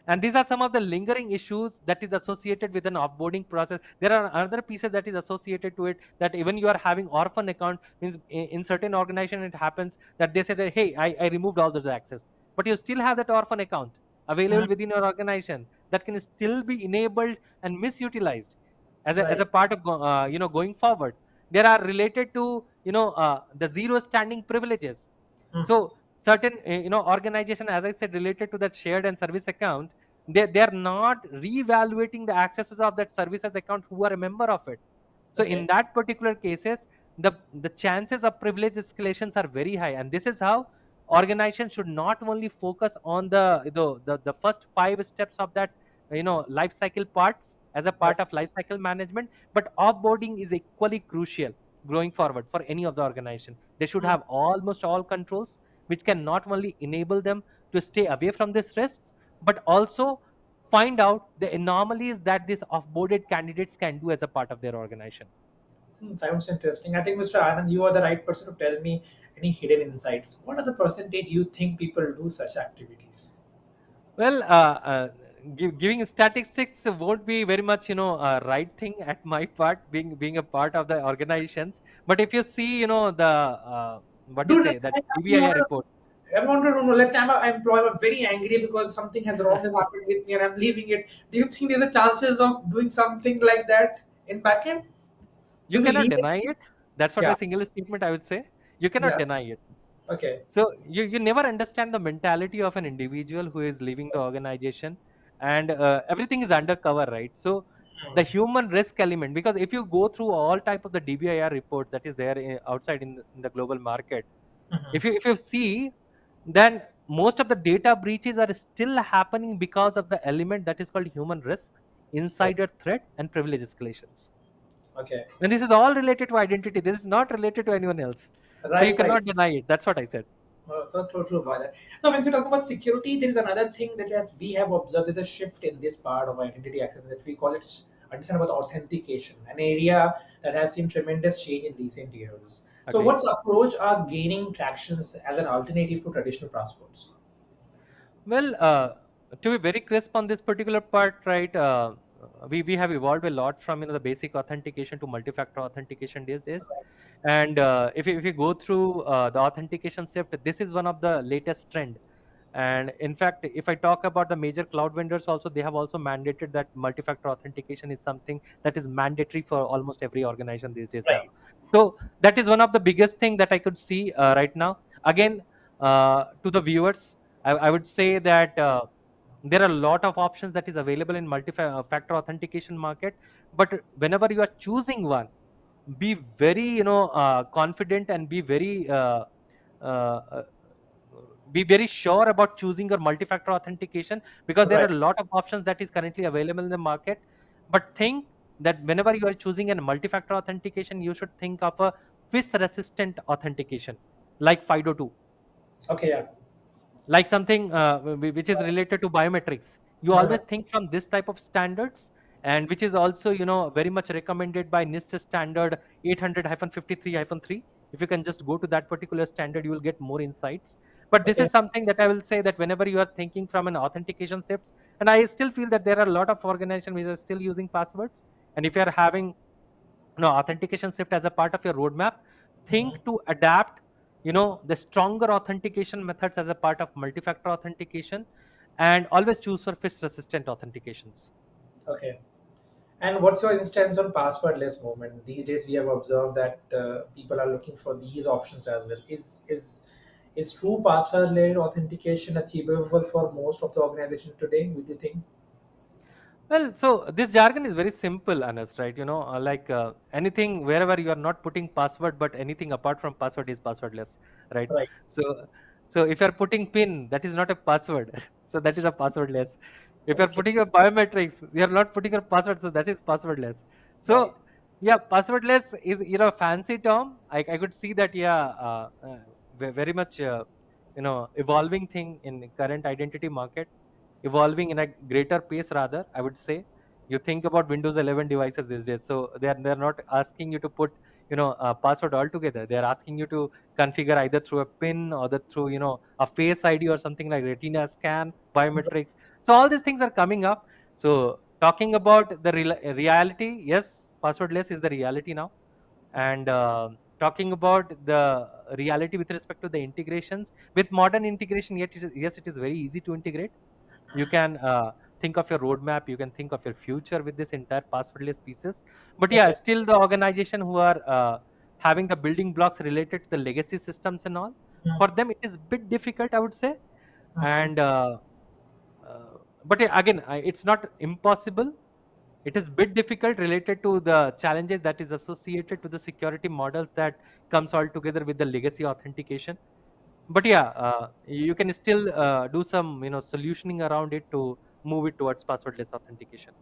B: And these are some of the lingering issues that is associated with an offboarding process. There are other pieces that is associated to it, that even you are having orphan account, means in certain organization it happens that they say that, hey, I removed all those access, but you still have that orphan account available
A: Mhm.
B: within your organization that can still be enabled and misutilized as
A: Right.
B: a part of going forward. There are related to the zero standing privileges.
A: Mm.
B: So certain organization, as I said, related to that shared and service account, they are not reevaluating the accesses of that services account who are a member of it. So in
A: Okay.
B: that particular cases, the chances of privilege escalations are very high, and this is how organizations should not only focus on the first 5 steps of that life cycle parts as a
A: Right.
B: part of life cycle management, but offboarding is equally crucial growing forward for any of the organization. They should
A: Mm.
B: have almost all controls, which can not only enable them to stay away from these risks, but also find out the anomalies that these offboarded candidates can do as a part of their organization.
A: Sounds interesting. I think, Mr. Anand, you are the right person to tell me any hidden insights. What are the percentage you think people do such activities?
B: Well, giving statistics won't be very much, right thing at my part, being a part of the organizations. But if you see, what do you
A: Dude,
B: say, that
A: you
B: DBIA
A: want
B: report.
A: to, I want to know. Let's say I'm very angry because something has wrong has happened with me and I'm leaving it. Do you think there's a chances of doing something like that in backend?
B: You
A: Do we
B: cannot
A: leave it?
B: deny it. That's what
A: Yeah.
B: a single statement I would say. You cannot
A: Yeah.
B: deny it.
A: Okay.
B: So you never understand the mentality of an individual who is leaving the organization, and everything is undercover, right? So the
A: Hmm.
B: human risk element, because if you go through all type of the DBIR reports that is there outside in the global market,
A: Mhm.
B: if you see, then most of the data breaches are still happening because of the element that is called human risk,
A: Okay.
B: insider threat, and privilege escalations.
A: Okay.
B: And this is all related to identity. This is not related to anyone else. So you
A: Right. Right.
B: cannot deny it. That's what I said.
A: So true about that. So when we talk about security, there is another thing that as we have observed is a shift in this part of identity access that we call it understand about authentication, an area that has seen tremendous change in recent years. So
B: Agreed.
A: what's approach are gaining tractions as an alternative to traditional passports?
B: Well, to be very crisp on this particular part, right? We have evolved a lot from the basic authentication to multi-factor authentication these days. And if you go through the authentication shift, this is one of the latest trend. And in fact, if I talk about the major cloud vendors also, they have also mandated that multi-factor authentication is something that is mandatory for almost every organization these days now.
A: Right.
B: So that is one of the biggest thing that I could see right now. Again, to the viewers, I would say that there are a lot of options that is available in multi-factor authentication market. But whenever you are choosing one, be very confident, and uh, be very sure about choosing your multi-factor authentication, because there are
A: Right.
B: a lot of options that is currently available in the market. But think that whenever you are choosing a multi-factor authentication, you should think of a fish resistant authentication like FIDO2,
A: Okay. Yeah.
B: like something which is related to biometrics. You always
A: Mhm.
B: think from this type of standards, and which is also very much recommended by NIST standard 800-53-3. if you can just go to that particular standard, you will get more insights. But this
A: Okay.
B: is something that I will say, that whenever you are thinking from an authentication shifts, and I still feel that there are a lot of organizations which are still using passwords. And if you are having authentication shift as a part of your roadmap,
A: Mhm.
B: think to adapt the stronger authentication methods as a part of multi-factor authentication, and always choose for phishing resistant authentications.
A: Okay. And what's your instance on passwordless movement? These days, we have observed that people are looking for these options as well. Is true password-led authentication achievable for most of the organization today? Would you think?
B: Well, so this jargon is very simple, Anas, right? Like anything wherever you are not putting password, but anything apart from password is passwordless, right?
A: Right.
B: So, so if you are putting PIN, that is not a password, so that is a passwordless. If you are
A: Okay.
B: putting your biometrics, you are not putting your password, so that is passwordless.
A: Right.
B: So, yeah, passwordless is a fancy term. I could see that, yeah, very much evolving thing in current identity market, evolving in a greater pace rather, I would say. You think about Windows 11 devices these days, so they're not asking you to put a password altogether. They're asking you to configure either through a pin, or through a face ID or something like retina scan, biometrics. So all these things are coming up. So talking about the reality, yes, passwordless is the reality now. And talking about the reality with respect to the integrations, with modern integration, yet yes, it is very easy to integrate. You can think of your roadmap, you can think of your future with this entire passwordless pieces. But yeah,
A: Okay.
B: still the organization who are having the building blocks related to the legacy systems and all, for them it is bit difficult, I would say.
A: Mhm.
B: And uh, but yeah, again, it's not impossible. It is bit difficult related to the challenges that is associated to the security models that comes all together with the legacy authentication. But yeah, you can still do some solutioning around it to move it towards passwordless authentication.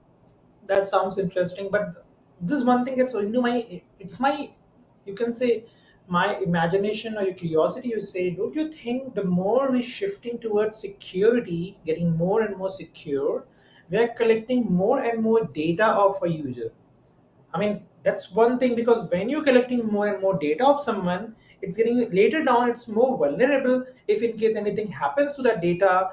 A: That sounds interesting, but this one thing that's into my, it's my, you can say, my imagination or your curiosity. You say, don't you think the more we're shifting towards security, getting more and more secure, we are collecting more and more data of a user. I mean, that's one thing, because when you're collecting more and more data of someone, it's getting later down, it's more vulnerable. If in case anything happens to that data,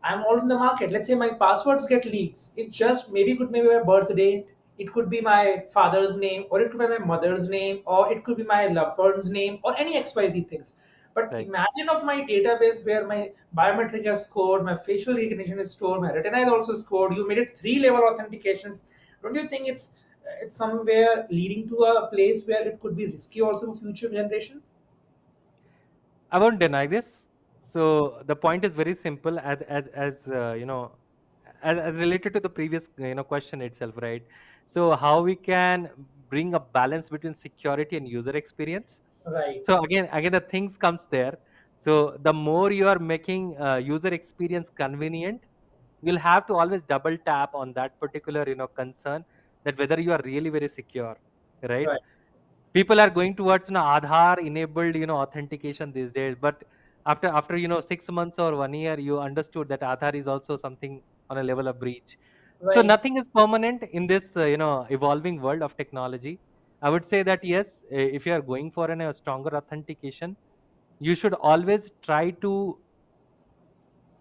A: I'm all in the market. Let's say my passwords get leaks. It just maybe could be my birth date, it could be my father's name, or it could be my mother's name, or it could be my loved one's name, or any XYZ things. But
B: Right.
A: imagine of my database where my biometric is stored, my facial recognition is stored, my retina is also scored. You made it three-level authentications. Don't you think it's somewhere leading to a place where it could be risky also for future generation?
B: I won't deny this. So the point is very simple, as related to the previous question itself, right? So how we can bring a balance between security and user experience.
A: Right.
B: So again, the things comes there. So the more you are making user experience convenient, you'll have to always double tap on that particular concern, that whether you are really very secure, right?
A: Right.
B: People are going towards Aadhaar enabled authentication these days. But after 6 months or 1 year, you understood that Aadhaar is also something on a level of breach. So
A: Right.
B: nothing is permanent in this evolving world of technology. I would say that yes, if you are going for a stronger authentication, you should always try to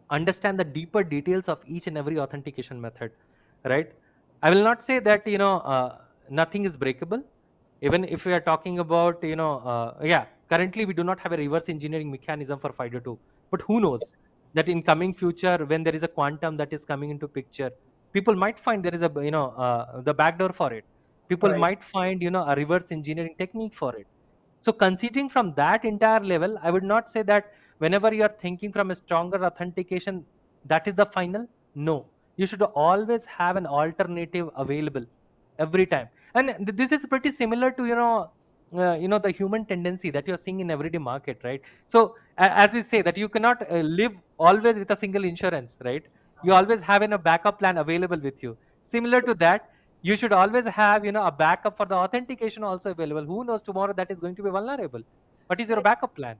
B: understand the deeper details of each and every authentication method, right? I will not say that nothing is breakable. Even if we are talking about yeah, currently we do not have a reverse engineering mechanism for FIDO 2, but who knows that in coming future, when there is a quantum that is coming into picture, people might find there is a the backdoor for it. People
A: Right.
B: might find a reverse engineering technique for it. So considering from that entire level, I would not say that whenever you are thinking from a stronger authentication, that is the final. No, you should always have an alternative available every time. And this is pretty similar to the human tendency that you're seeing in everyday market, right? So as we say that you cannot live always with a single insurance, right? You always have a backup plan available with you. Similar to that, you should always have a backup for the authentication also available. Who knows tomorrow that is going to be vulnerable? What is your
A: Right.
B: backup plan?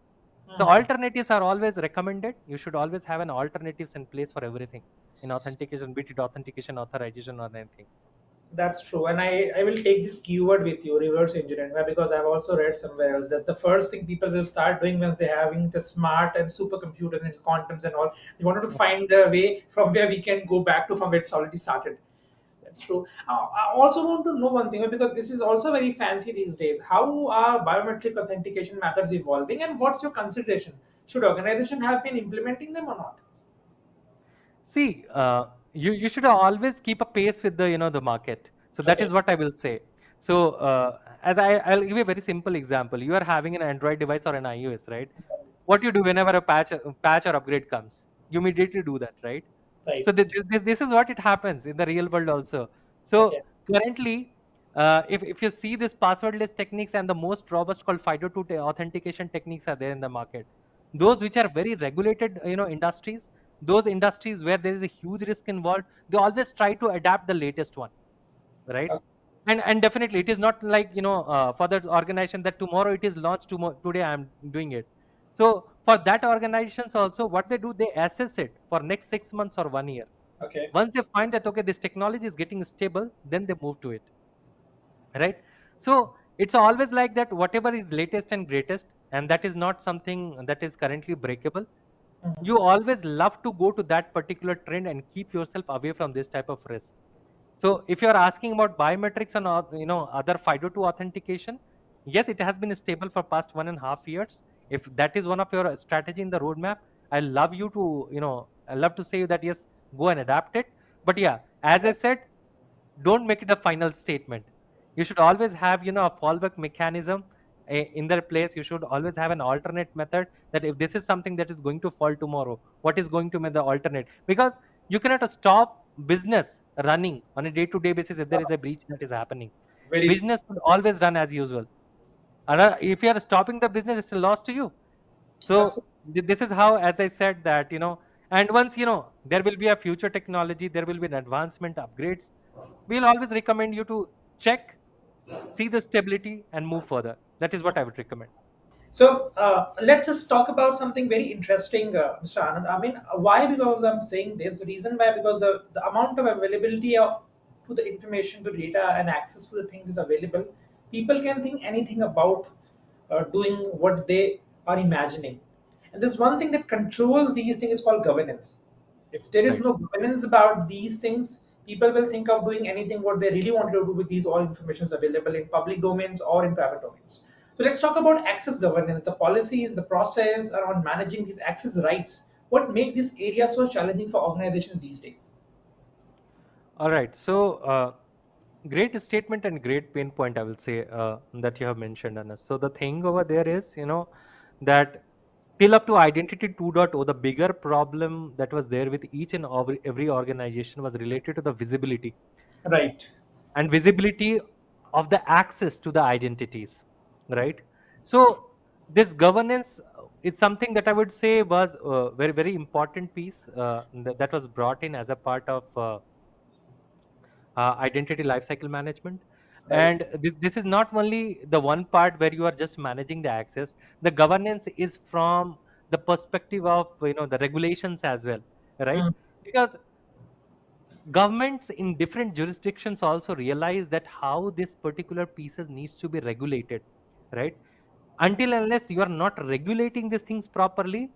B: So
A: Mhm.
B: alternatives are always recommended. You should always have an alternatives in place for everything in authentication, be it authentication, authorization, or anything.
A: That's true, and I will take this keyword with you, reverse engineering, why? Because I've also read somewhere else that's the first thing people will start doing once they're having the smart and supercomputers and quantums and all. They wanted to find the way from where we can go back to from where it's already started. That's true. I also want to know one thing because this is also very fancy these days. How are biometric authentication methods evolving, and what's your consideration? Should organization have been implementing them or not?
B: See, you should always keep a pace with the the market. So that is
A: Okay.
B: what I will say. So as I'll give you a very simple example. You are having an Android device or an iOS, right? What you do whenever a patch or upgrade comes, you immediately do that, right? So
A: Right.
B: this is what it happens in the real world also. So
A: Okay.
B: currently, if you see this passwordless techniques and the most robust called FIDO2 authentication techniques are there in the market. Those which are very regulated, industries, those industries where there is a huge risk involved, they always try to adapt the latest one, right?
A: Okay.
B: And definitely it is not like for the organization that tomorrow it is launched, tomorrow today I am doing it. So for that organizations also, what they do, they assess it for next 6 months or 1 year.
A: Okay.
B: Once they find that okay, this technology is getting stable, then they move to it, right? So it's always like that, whatever is latest and greatest, and that is not something that is currently breakable.
A: Mhm.
B: You always love to go to that particular trend and keep yourself away from this type of risk. So if you're asking about biometrics and other FIDO2 authentication, yes, it has been stable for past 1.5 years. If that is one of your strategy in the roadmap, I love to say that yes, go and adapt it. But yeah, as I said, don't make it a final statement. You should always have a fallback mechanism in their place. You should always have an alternate method, that if this is something that is going to fall tomorrow, what is going to be the alternate? Because you cannot stop business running on a day-to-day basis if there is a breach that is happening.
A: Very true.
B: Business will always run as usual. And if you are stopping the business, it's a loss to you. So
A: Absolutely.
B: this is how, as I said, that and once there will be a future technology, there will be an advancement, upgrades. We'll always recommend you to check, see the stability, and move further. That is what I would recommend.
A: So let's just talk about something very interesting, Mr. Anand. I mean, why? Because I'm saying this. The reason why, because the amount of availability of to the information, to data, and access to the things is available. People can think anything about doing what they are imagining. And there's one thing that controls these things is called governance. If there is
B: Right.
A: no governance about these things, people will think of doing anything what they really want to do with these all informations available in public domains or in private domains. So let's talk about access governance, the policies, the process around managing these access rights. What makes this area so challenging for organizations these days?
B: All right. So great statement and great pain point, I will say, that you have mentioned, Anas. So the thing over there is, that till up to Identity 2.0, the bigger problem that was there with each and every organization was related to the visibility
A: Right.
B: and visibility of the access to the identities, right? So this governance is something that I would say was a very very important piece that was brought in as a part of identity lifecycle management.
A: Right.
B: And this is not only the one part where you are just managing the access. The governance is from the perspective of the regulations as well, right?
A: Mm.
B: Because governments in different jurisdictions also realize that how this particular pieces needs to be regulated, right? Until unless you are not regulating these things properly,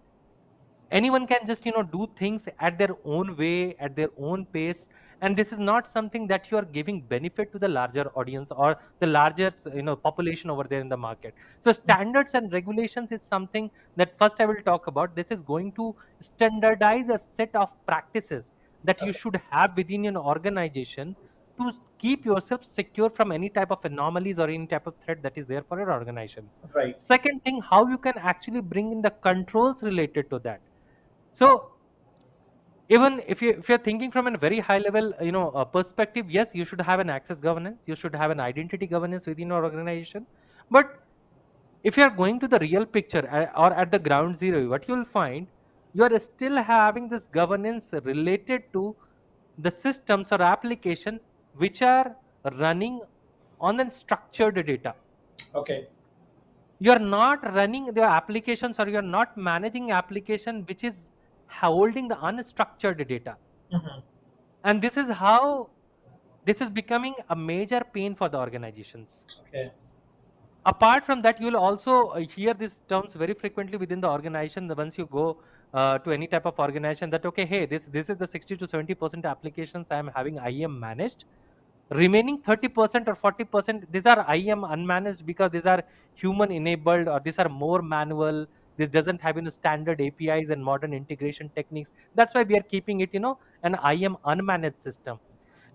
B: anyone can just do things at their own way, at their own pace. And this is not something that you are giving benefit to the larger audience or the larger population over there in the market. So standards and regulations is something that first I will talk about. This is going to standardize a set of practices that you
A: Okay.
B: should have within your organization to keep yourself secure from any type of anomalies or any type of threat that is there for your organization.
A: Right.
B: Second thing, how you can actually bring in the controls related to that. So even if you're thinking from a very high level perspective, yes, you should have an access governance, you should have an identity governance within your organization. But if you are going to the real picture, or at the ground zero, what you will find, you are still having this governance related to the systems or application which are running on unstructured data.
A: Okay.
B: You are not running the applications, or you are not managing application which is holding the unstructured data.
A: Mhm.
B: And this is how This is becoming a major pain for the organizations.
A: Okay.
B: Apart from that, you will also hear these terms very frequently within the organization. Once you go to any type of organization, that okay, hey, this is the 60 to 70% applications I am having IAM managed. Remaining 30% or 40%, these are IAM unmanaged because these are human enabled, or these are more manual. This doesn't have standard APIs and modern integration techniques. That's why we are keeping it an IAM unmanaged system.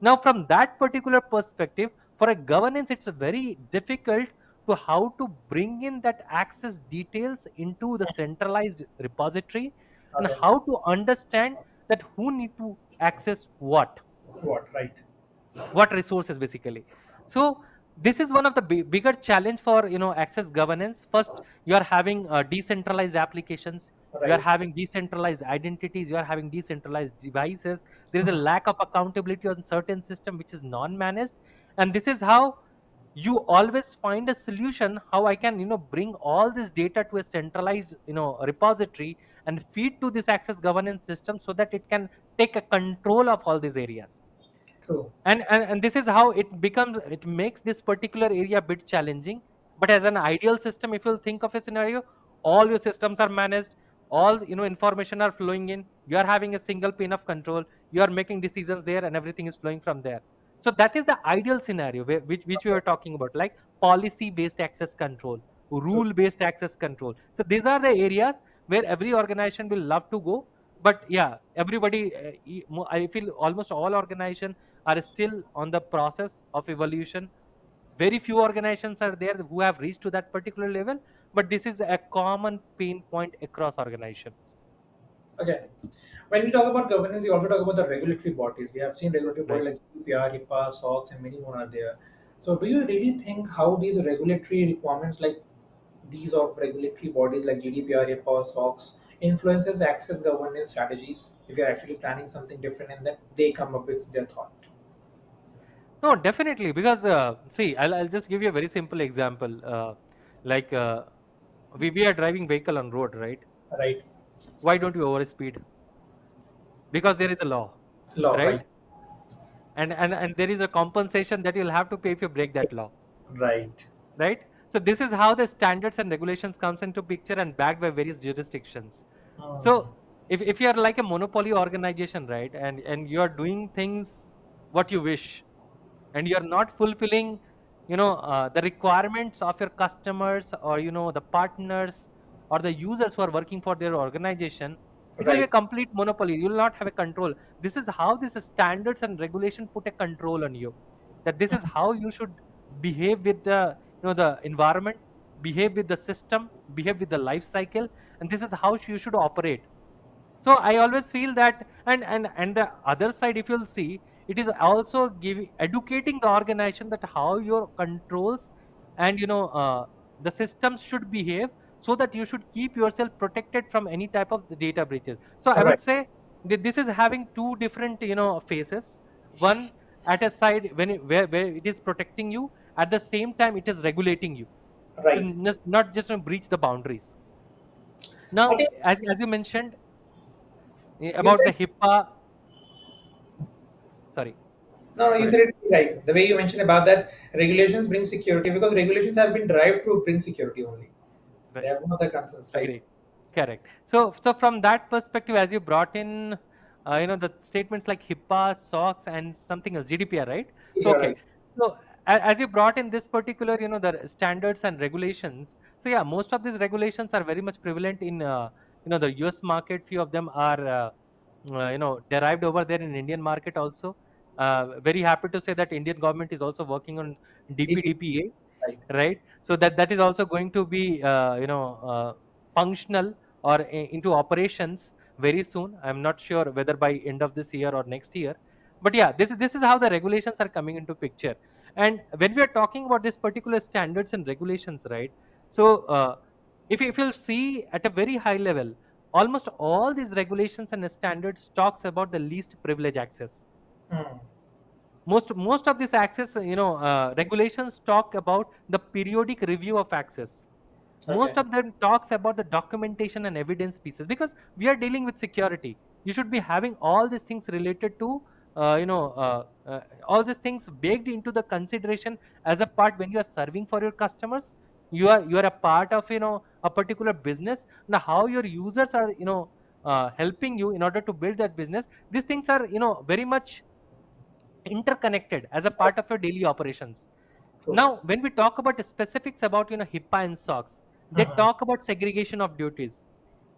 B: Now, from that particular perspective, for a governance, it's very difficult to how to bring in that access details into the centralized repository, and
A: Okay.
B: how to understand that who need to access
A: What? Right.
B: what resources basically. So this is one of the bigger challenge for access governance. First, you are having decentralized applications, you are
A: Right.
B: having decentralized identities, you are having decentralized devices. There is a lack of accountability on certain system which is non-managed, and this is how you always find a solution how I can bring all this data to a centralized repository and feed to this access governance system so that it can take a control of all these areas.
A: True.
B: And this is how it makes this particular area a bit challenging. But as an ideal system, if you'll think of a scenario, all your systems are managed, all information are flowing in, you are having a single pane of control, you are making decisions there, and everything is flowing from there. So that is the ideal scenario which we were talking about, like policy based access control,
A: True.
B: rule based access control. So these are the areas where every organization will love to go. But yeah, everybody, I feel almost all organizations are still on the process of evolution. Very few organizations are there who have reached to that particular level, but this is a common pain point across organizations.
A: Okay. When we talk about governance, we also talk about the regulatory bodies. We have seen regulatory
B: Right.
A: bodies like GDPR, HIPAA, SOX, and many more are there. So, do you really think how these regulatory requirements, like these of regulatory bodies like GDPR, HIPAA, SOX, influences access governance strategies? If you're actually planning something different, and then they come up with their thought.
B: No, definitely, because see, I'll just give you a very simple example. Like we are driving vehicle on road, right?
A: Right.
B: Why don't you overspeed? Because there is a law,
A: Law.
B: right?
A: Right.
B: And there is a compensation that you'll have to pay if you break that law,
A: Right.
B: right? So this is how the standards and regulations comes into picture and backed by various jurisdictions.
A: Hmm.
B: So if you are like a monopoly organization, right, and you are doing things what you wish, and you are not fulfilling the requirements of your customers, or the partners or the users who are working for their organization, it will be a
A: Right.
B: complete monopoly. You will not have a control. This is how this standards and regulation put a control on you, that this is how you should behave with the the environment, behave with the system, behave with the life cycle, and this is how you should operate. So I always feel that, and the other side, if you'll see, it is also giving educating the organization that how your controls and the systems should behave, so that you should keep yourself protected from any type of the data breaches. So I
A: Right.
B: would say that this is having two different phases. One, at a side, where it is protecting you, at the same time it is regulating you to
A: Right.
B: not just breach the boundaries.
A: I
B: Now,
A: think
B: as you mentioned
A: you
B: about the
A: said
B: HIPAA. Sorry,
A: no, no,
B: go
A: you
B: ahead.
A: said it right. The way you mentioned about that regulations bring security because regulations have been derived to bring security only. They
B: Right.
A: have no other concerns, right?
B: Agree. Correct. So from that perspective, as you brought in, the statements like HIPAA, SOX, and something else, GDPR, right? So
A: You're
B: okay.
A: right.
B: So as you brought in this particular, the standards and regulations. So yeah, most of these regulations are very much prevalent in, the US market. Few of them are, derived over there in Indian market also. Very happy to say that Indian government is also working on
A: DPDPA, right?
B: DPDPA, right? So that is also going to be functional or into operations very soon. I'm not sure whether by end of this year or next year, but yeah, this is how the regulations are coming into picture. And when we are talking about this particular standards and regulations, right? So if you'll see at a very high level, almost all these regulations and standards talks about the least privilege access.
A: Hmm.
B: Most of this access, regulations talk about the periodic review of access.
A: Okay.
B: Most of them talks about the documentation and evidence pieces, because we are dealing with security. You should be having all these things related to all these things baked into the consideration as a part when you are serving for your customers. You are a part of a particular business. Now how your users are helping you in order to build that business, these things are very much interconnected as a part of your daily operations.
A: True.
B: Now, when we talk about the specifics about HIPAA and SOX, they
A: Mhm.
B: talk about segregation of duties.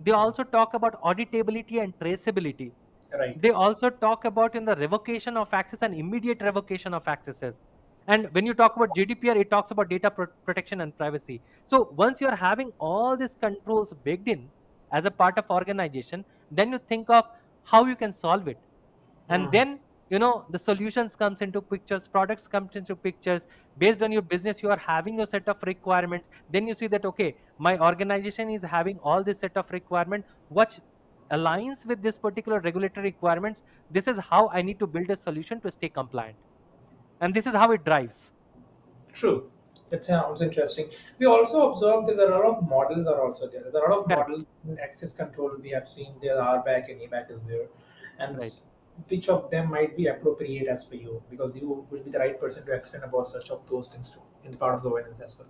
B: They also talk about auditability and traceability.
A: Right.
B: They also talk about in the revocation of access and immediate revocation of accesses. And when you talk about GDPR, it talks about data protection and privacy. So once you're having all these controls baked in as a part of organization, then you think of how you can solve it. And
A: Mhm.
B: then the solutions comes into pictures, products comes into pictures. Based on your business, you are having a set of requirements. Then you see that, okay, my organization is having all this set of requirement, what aligns with this particular regulatory requirements. This is how I need to build a solution to stay compliant, and this is how it drives.
A: True. That sounds interesting. We also observed that a lot of models are also there. There's a lot of
B: Correct.
A: models in access control. We have seen there are back and ABAC is there. And
B: Right.
A: which of them might be appropriate as per you? Because you will be the right person to explain about such of those things too in the part of governance as well.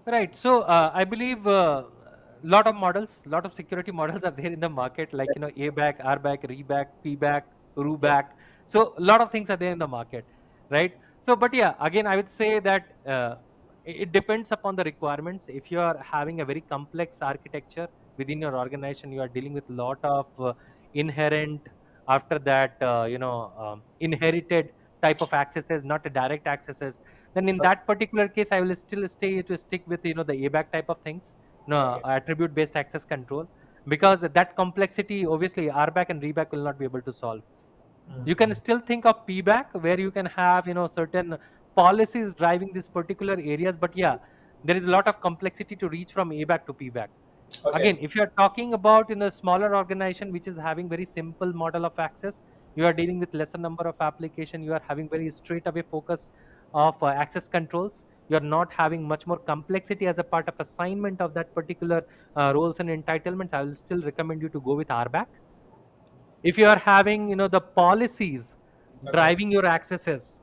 B: Right. So I believe lot of models, lot of security models are there in the market, like ABAC, RBAC, REBAC, PBAC,
A: Yeah.
B: RUBAC. So a lot of things are there in the market, right? So, but yeah, again, I would say that it depends upon the requirements. If you are having a very complex architecture within your organization, you are dealing with a lot of inherent, after that, inherited type of accesses, not a direct accesses. Then in that particular case, I will still stay to stick with the ABAC type of things,
A: Okay.
B: attribute based access control, because that complexity obviously RBAC and REBAC will not be able to solve. You can
A: Mhm.
B: still think of PBAC, where you can have certain policies driving these particular areas, but yeah, there is a lot of complexity to reach from ABAC to PBAC.
A: Okay.
B: Again, if you are talking about in a smaller organization which is having very simple model of access, you are dealing with lesser number of application, you are having very straight away focus of access controls, you are not having much more complexity as a part of assignment of that particular roles and entitlements, I will still recommend you to go with RBAC. If you are having the policies
A: Okay.
B: driving your accesses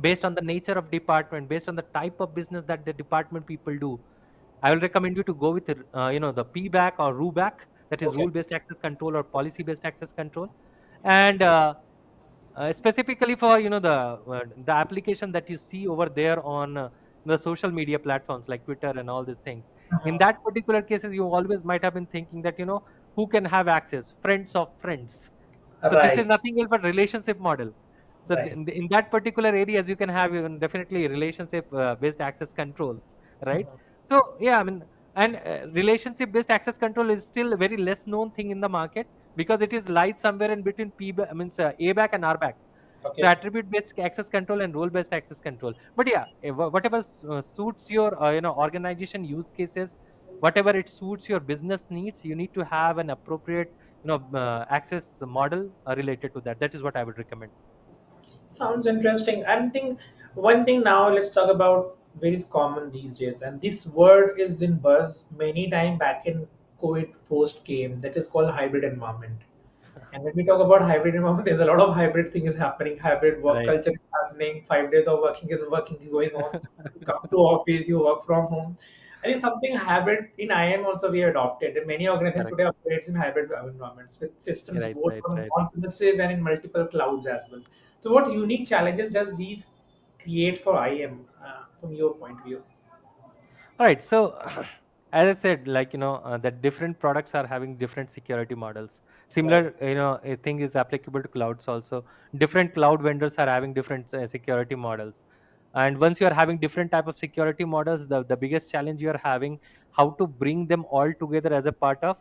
B: based on the nature of department, based on the type of business that the department people do, I will recommend you to go with the PBAC or RUBAC, that is
A: Okay.
B: rule based access control or policy based access control. And specifically for the application that you see over there on the social media platforms like Twitter and all these things, in
A: Mhm.
B: that particular cases you always might have been thinking that who can have access, friends of friends. So this is
A: Right.
B: nothing else but relationship model. So
A: Right.
B: in that particular areas you can have even definitely relationship based access controls, right?
A: Mhm.
B: So yeah, I mean, and relationship based access control is still a very less known thing in the market, because it is lies somewhere in between ABAC and RBAC. So
A: Okay.
B: attribute based access control and role based access control. But yeah, whatever suits your organization use cases, whatever it suits your business needs, you need to have an appropriate access model related to that. That is what I would recommend.
A: Sounds interesting. I think one thing now let's talk about very common these days, and this word is in buzz many time back in COVID post came. That is called hybrid environment. And when we talk about hybrid environment, there's a lot of hybrid things happening. Hybrid work
B: Right.
A: culture is happening. 5 days of working is going on. You come to office, you work from home. I think something hybrid in IAM also we adopted. And many organizations
B: Correct.
A: today operates in hybrid environments with systems
B: Right.
A: both
B: Right.
A: on
B: Right.
A: on-premises and in multiple clouds as well. So, what unique challenges does these create for IAM from your point of view?
B: All right. So, as I said, like that different products are having different security models.
A: Right.
B: Similar, a thing is applicable to clouds also. Different cloud vendors are having different security models. And once you are having different type of security models, the biggest challenge you are having, how to bring them all together as a part of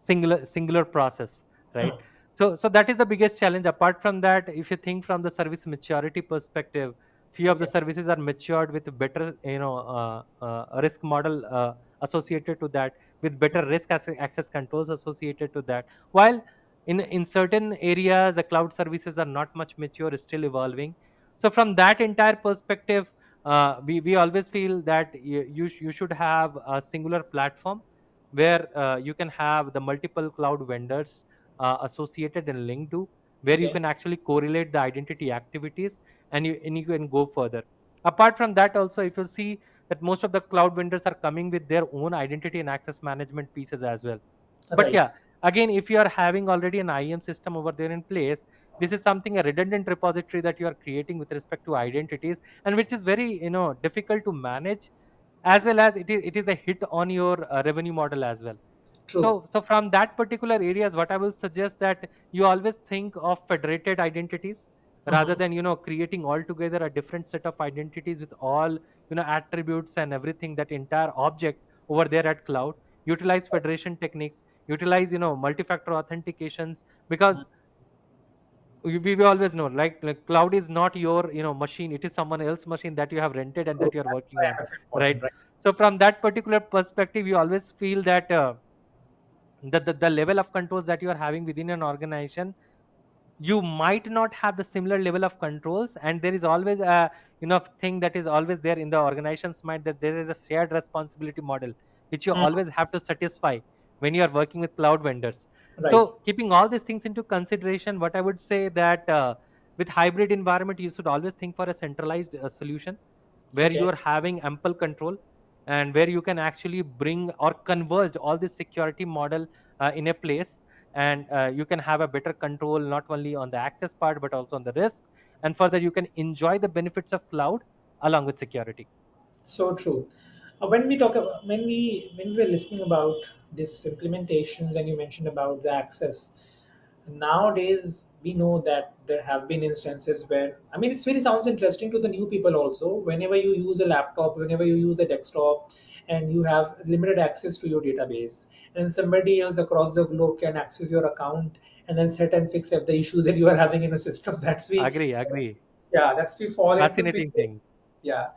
B: singular process, right?
A: Hmm.
B: So that is the biggest challenge. Apart from that, if you think from the service maturity perspective, few of the
A: Okay.
B: services are matured with better risk model associated to that, with better risk access controls associated to that, while in certain areas the cloud services are not much mature, still evolving. So from that entire perspective, we always feel that you should have a singular platform where you can have the multiple cloud vendors associated and linked to, where you
A: Okay.
B: can actually correlate the identity activities, and you can go further. Apart from that, also, if you see that most of the cloud vendors are coming with their own identity and access management pieces as well. But
A: Right.
B: yeah, again, if you are having already an IAM system over there in place, this is something, a redundant repository that you are creating with respect to identities, and which is very, difficult to manage, as well as it is a hit on your revenue model as well.
A: True.
B: So from that particular areas, what I will suggest, that you always think of federated identities, rather
A: Mhm.
B: than creating altogether a different set of identities with all attributes and everything, that entire object over there at cloud. Utilize federation techniques, utilize multi-factor authentications, because we always know, like cloud is not your machine, it is someone else's machine that you have rented and
A: True.
B: that you are
A: That's
B: working on,
A: kind of
B: right?
A: important, right?
B: So from that particular perspective, you always feel that the level of controls that you are having within an organization, you might not have the similar level of controls, and there is always a thing that is always there in the organization's mind, that there is a shared responsibility model which you
A: Mm.
B: always have to satisfy when you are working with cloud vendors.
A: Right.
B: So keeping all these things into consideration, what I would say, that with hybrid environment, you should always think for a centralized solution, where you
A: Okay.
B: are having ample control, and where you can actually bring or converge all this security model in a place, and you can have a better control, not only on the access part but also on the risk, and further you can enjoy the benefits of cloud along with security.
A: So true. When we talk about when we were listening about these implementations, and you mentioned about the access, nowadays we know that there have been instances where, I mean, it's very sounds interesting to the new people also. Whenever you use a laptop, whenever you use a desktop, and you have limited access to your database, and somebody else across the globe can access your account and then set and fix the issues that you are having in a system. That's we,
B: Agree.
A: yeah, that's we fall into
B: Fascinating thing.
A: yeah,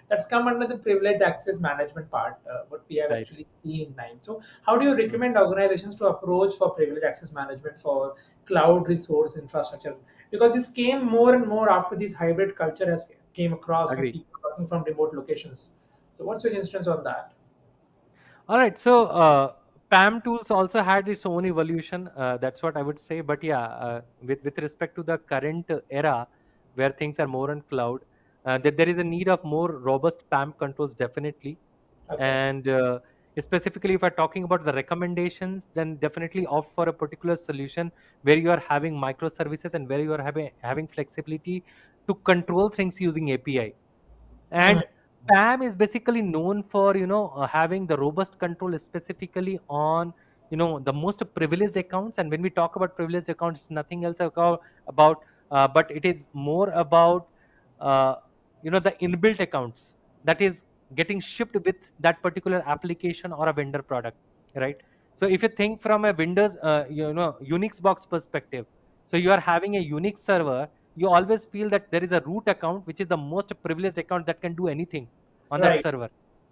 A: that's come under the privileged access management part, what we have
B: Right.
A: actually seen in time. So how do you
B: Mm.
A: recommend organizations to approach for privileged access management for cloud resource infrastructure? Because this came more and more after this hybrid culture has came across when
B: Agree.
A: people are working from remote locations. So what's your instance on that?
B: All right. So PAM tools also had its own evolution. That's what I would say. But yeah, with respect to the current era, where things are more on cloud, that there is a need of more robust PAM controls, definitely.
A: Okay.
B: And specifically, if we're talking about the recommendations, then definitely opt for a particular solution where you are having microservices, and where you are having flexibility to control things using API.
A: Hmm.
B: And PAM is basically known for having the robust control specifically on the most privileged accounts. And when we talk about privileged accounts, it's nothing else about but it is more about uh, the inbuilt accounts that is getting shipped with that particular application or a vendor product, right? So if you think from a Windows Unix box perspective, so you are having a Unix server, you always feel that there is a root account which is the most privileged account that can do anything on that
A: Right.
B: server.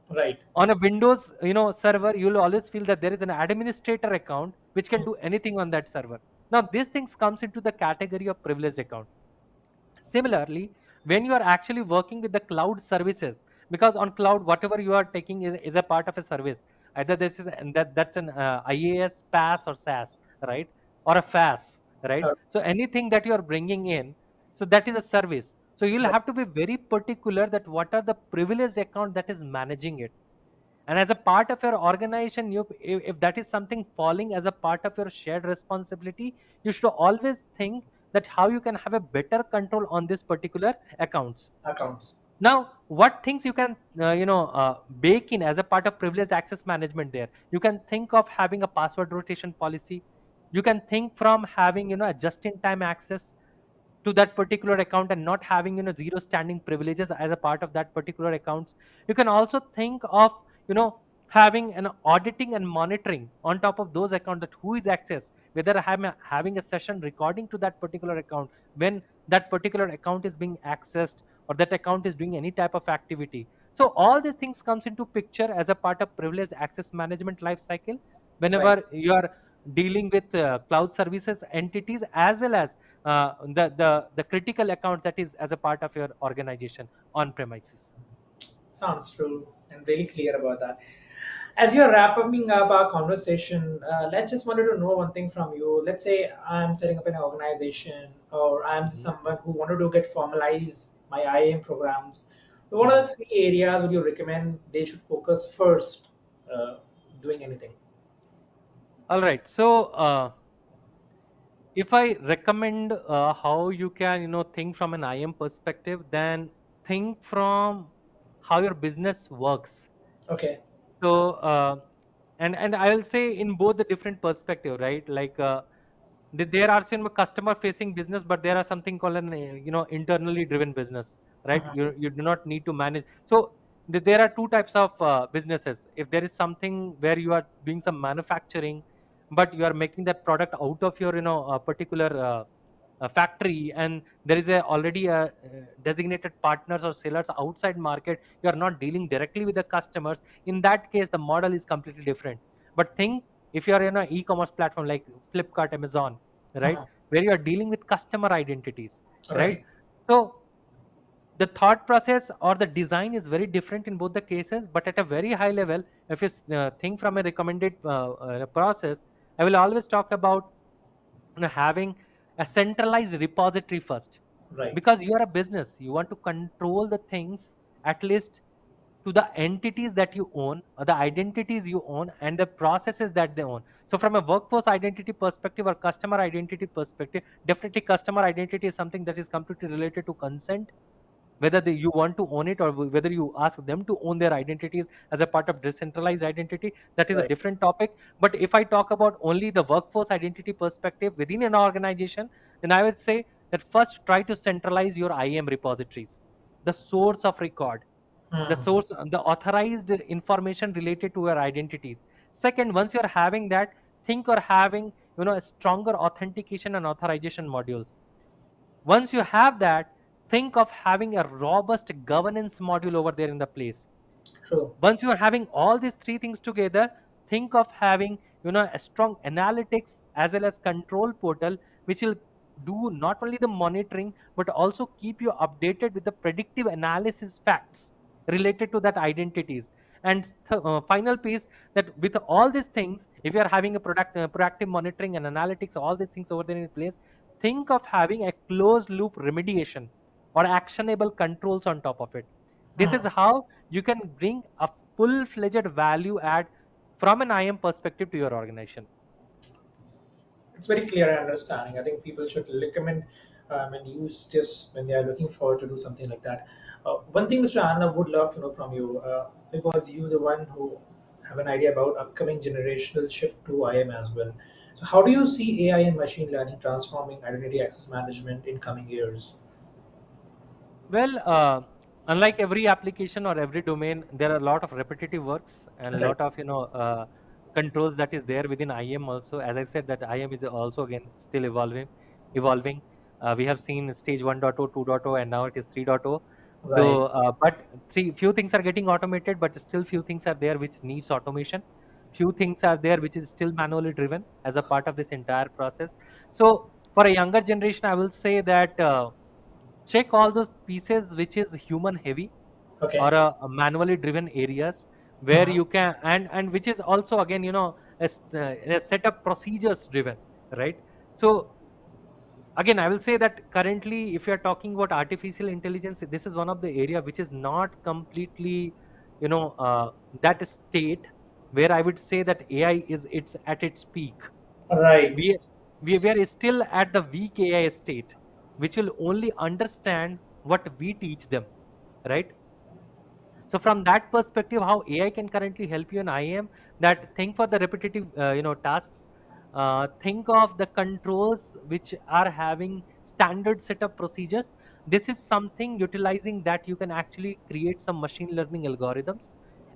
A: Right.
B: On a Windows server, you'll always feel that there is an administrator account which can
A: Hmm.
B: do anything on that server. Now these things comes into the category of privileged account. Similarly, when you are actually working with the cloud services, because on cloud, whatever you are taking is a part of a service. Either this is and that's an IaaS, PaaS, or SaaS, right? Or a FaaS, right? So anything that you are bringing in, so that is a service. So you'll
A: Right.
B: have to be very particular that what are the privileged account that is managing it. And as a part of your organization, if that is something falling as a part of your shared responsibility, you should always think that how you can have a better control on this particular accounts.
A: Accounts.
B: Now, what things you can bake in as a part of privileged access management there? You can think of having a password rotation policy. You can think from having a just-in-time access to that particular account, and not having zero standing privileges as a part of that particular accounts. You can also think of you know having an auditing and monitoring on top of those accounts, that who is accessed, whether I'm having a session recording to that particular account, when that particular account is being accessed, or that account is doing any type of activity. So all these things comes into picture as a part of privileged access management life cycle,
A: Right.
B: whenever you are dealing with cloud services entities, as well as the critical account that is as a part of your organization on premises.
A: Sounds true and very clear about that. As you're wrapping up our conversation, let's just wanted to know one thing from you. Let's say I'm setting up an organization, or I'm just
B: Mhm,
A: someone who wanted to get formalize my IAM programs. So, what are
B: mhm.
A: the three areas would you recommend they should focus first, doing anything?
B: All right. So, if I recommend how you can, think from an IM perspective, then think from how your business works.
A: Okay.
B: So, and I will say in both the different perspective, right? Like there are some customer facing business, but there are something called an internally driven business, right?
A: Mhm.
B: You do not need to manage. So there are two types of businesses. If there is something where you are doing some manufacturing, but you are making that product out of your particular factory, and there is a already a designated partners or sellers outside market, you are not dealing directly with the customers. In that case, the model is completely different. But think, if you are in an e-commerce platform like Flipkart, Amazon, right,
A: Mhm.
B: where you are dealing with customer identities, right?
A: Right.
B: So the thought process or the design is very different in both the cases, but at a very high level, if you think from a recommended process, I will always talk about having a centralized repository first.
A: Right.
B: Because you are a business, you want to control the things, at least to the entities that you own, or the identities you own, and the processes that they own. So from a workforce identity perspective or customer identity perspective, definitely customer identity is something that is completely related to consent, whether you want to own it, or whether you ask them to own their identities as a part of decentralized identity. That is a
A: Right.
B: different topic. But if I talk about only the workforce identity perspective within an organization, then I would say that first, try to centralize your IAM repositories, the source of record, the
A: Hmm.
B: source, the authorized information related to your identities. Second, once you're having that, think or having a stronger authentication and authorization modules. Once you have that, think of having a robust governance module over there in the place.
A: True.
B: Once you are having all these three things together, think of having a strong analytics as well as control portal, which will do not only the monitoring but also keep you updated with the predictive analysis facts related to that identities. And final piece, that with all these things, if you are having a proactive monitoring and analytics, all these things over there in place, think of having a closed loop remediation or actionable controls on top of it. This is
A: Hmm.
B: how you can bring a full-fledged value add from an IM perspective to your organization.
A: It's very clear and understanding. I think people should recommend and use this when they are looking forward to do something like that. One thing, Mr. Anna, would love to know from you, because you the one who have an idea about upcoming generational shift to IM as well. So, how do you see AI and machine learning transforming identity access management in coming years?
B: Well, unlike every application or every domain, there are a lot of repetitive works and a
A: Right.
B: lot of controls that is there within IM also. As I said, that IM is also again still evolving. We have seen stage 1.0, 2.0, and now it is 3.0.
A: Right.
B: So, but few things are getting automated, but still few things are there which needs automation. Few things are there which is still manually driven as a part of this entire process. So, for a younger generation, I will say that. Check all those pieces which is human heavy or
A: Okay.
B: a manually driven areas where
A: Mhm.
B: you can, and which is also again a set of procedures driven, right? So again, I will say that currently, if you are talking about artificial intelligence, this is one of the area which is not completely you know uh, that state where I would say that AI is it's at its peak.
A: Right.
B: We are still at the weak AI state, which will only understand what we teach them, right? So from that perspective, how AI can currently help you in IAM, that think for the repetitive, tasks. Think of the controls which are having standard set of procedures. This is something utilizing that you can actually create some machine learning algorithms,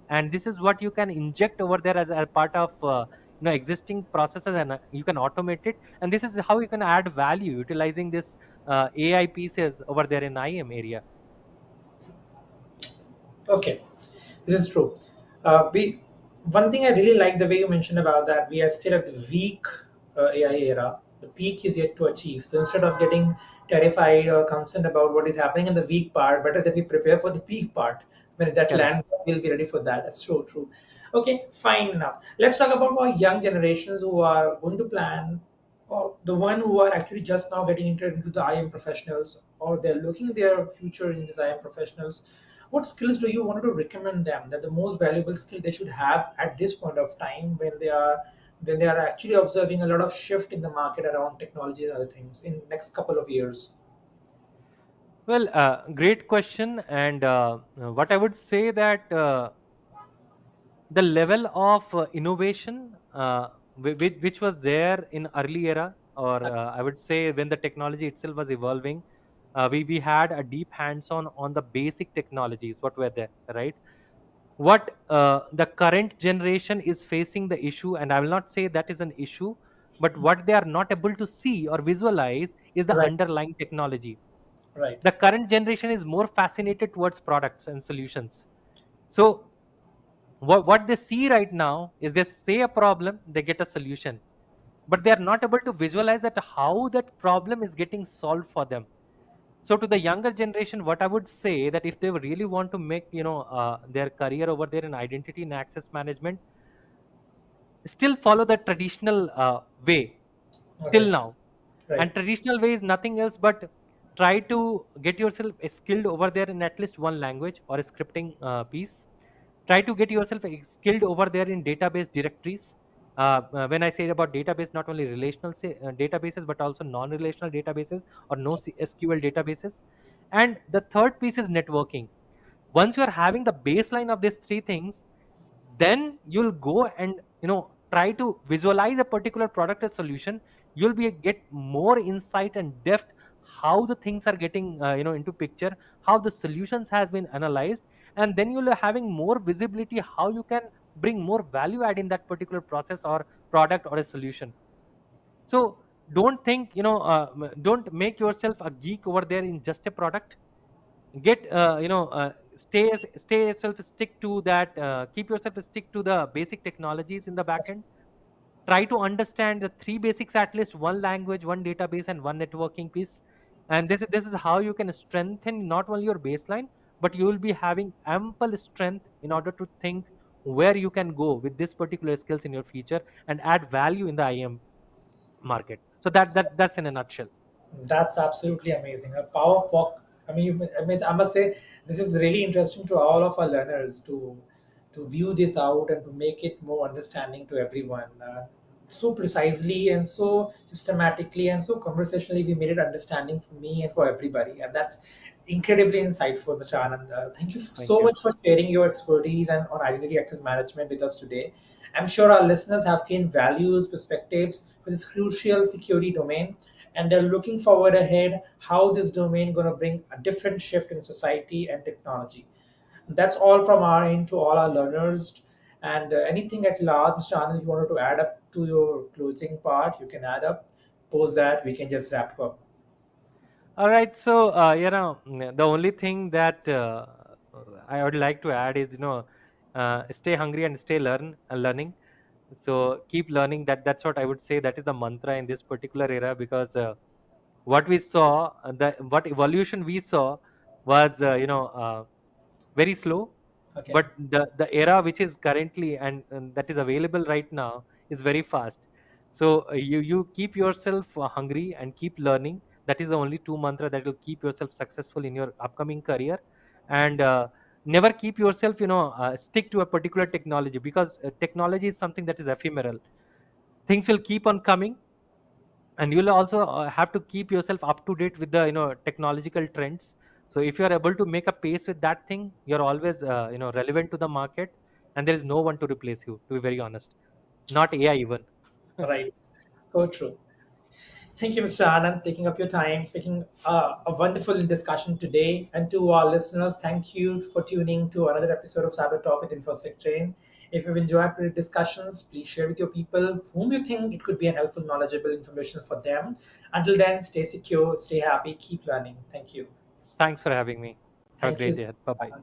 B: and this is what you can inject over there as a part of existing processes, and you can automate it. And this is how you can add value utilizing this AI pieces over there in IAM area.
A: Okay. This is true. We One thing I really like the way you mentioned about that we are still at the weak AI era. The peak is yet to achieve. So instead of getting terrified or concerned about what is happening in the weak part, better that we prepare for the peak part. When that
B: Correct.
A: lands, we'll be ready for that. That's so true. Okay, fine enough. Let's talk about our young generations who are going to plan, or the one who are actually just now getting into the IM professionals, or they're looking their future in these IM professionals. What skills do you want to recommend them that the most valuable skill they should have at this point of time when they are actually observing a lot of shift in the market around technology and other things in next couple of years?
B: Well, great question. And what I would say that the level of innovation which was there in early era, or I would say when the technology itself was evolving, we had a deep hands-on on the basic technologies what were there, right? What the current generation is facing the issue, and I will not say that is an issue, but what they are not able to see or visualize is the
A: Right,
B: underlying technology.
A: right,
B: The current generation is more fascinated towards products and solutions. So what they see right now is they say a problem, they get a solution, but they are not able to visualize that how that problem is getting solved for them. So to the younger generation, what I would say that if they really want to make their career over there in identity and access management, still follow the traditional way till
A: okay,
B: now.
A: right,
B: And traditional way is nothing else but try to get yourself skilled over there in at least one language or a scripting piece. Try to get yourself skilled over there in database directories. When I say about database, not only relational databases but also non-relational databases or no SQL databases. And the third piece is networking. Once you are having the baseline of these three things, then you'll go and try to visualize a particular product or solution. You'll be get more insight and depth how the things are getting into picture, how the solutions has been analyzed, and then you'll be having more visibility how you can bring more value add in that particular process or product or a solution. So don't think don't make yourself a geek over there in just a product. Get stay yourself stick to that, keep yourself stick to the basic technologies in the backend. Try to understand the three basics, at least one language, one database, and one networking piece. And this is how you can strengthen not only your baseline, but you will be having ample strength in order to think where you can go with this particular skills in your future and add value in the IAM market. So that's in a nutshell.
A: that's absolutely amazing. A power walk. I mean, I must say, this is really interesting to all of our learners to view this out and to make it more understanding to everyone. So precisely and so systematically and so conversationally, we made it understanding for me and for everybody, and that's incredibly insightful, Mr. Anand. Thank you
B: Thank
A: so
B: you.
A: much for sharing your expertise and on identity access management with us today. I'm sure our listeners have gained values, perspectives for this crucial security domain, and they're looking forward ahead how this domain going to bring a different shift in society and technology. That's all from our end to all our learners. And anything at large, Mr. Anand, if you wanted to add up to your closing part, you can add up. Post that, we can just wrap up.
B: All right. So, the only thing that I would like to add is, stay hungry and stay learning. So keep learning. That's what I would say. That is the mantra in this particular era, because what we saw, what evolution we saw was, very slow,
A: Okay.
B: but the era which is currently and that is available right now is very fast. So you keep yourself hungry and keep learning. That is the only two mantra that will keep yourself successful in your upcoming career. And never keep yourself stick to a particular technology, because technology is something that is ephemeral. Things will keep on coming, and you'll also have to keep yourself up to date with the technological trends. So if you are able to make a pace with that thing, you're always relevant to the market, and there is no one to replace you, to be very honest, not AI even.
A: Right. So true. Thank you, Mr. Anand, taking up your time, taking a wonderful discussion today. And to our listeners, thank you for tuning to another episode of Cyber Talk with InfosecTrain. If you've enjoyed the discussions, please share with your people whom you think it could be an helpful, knowledgeable information for them. Until then, stay secure, stay happy, keep learning. Thank you.
B: Thanks for having me. Have a
A: Thank you.
B: great day. Bye bye.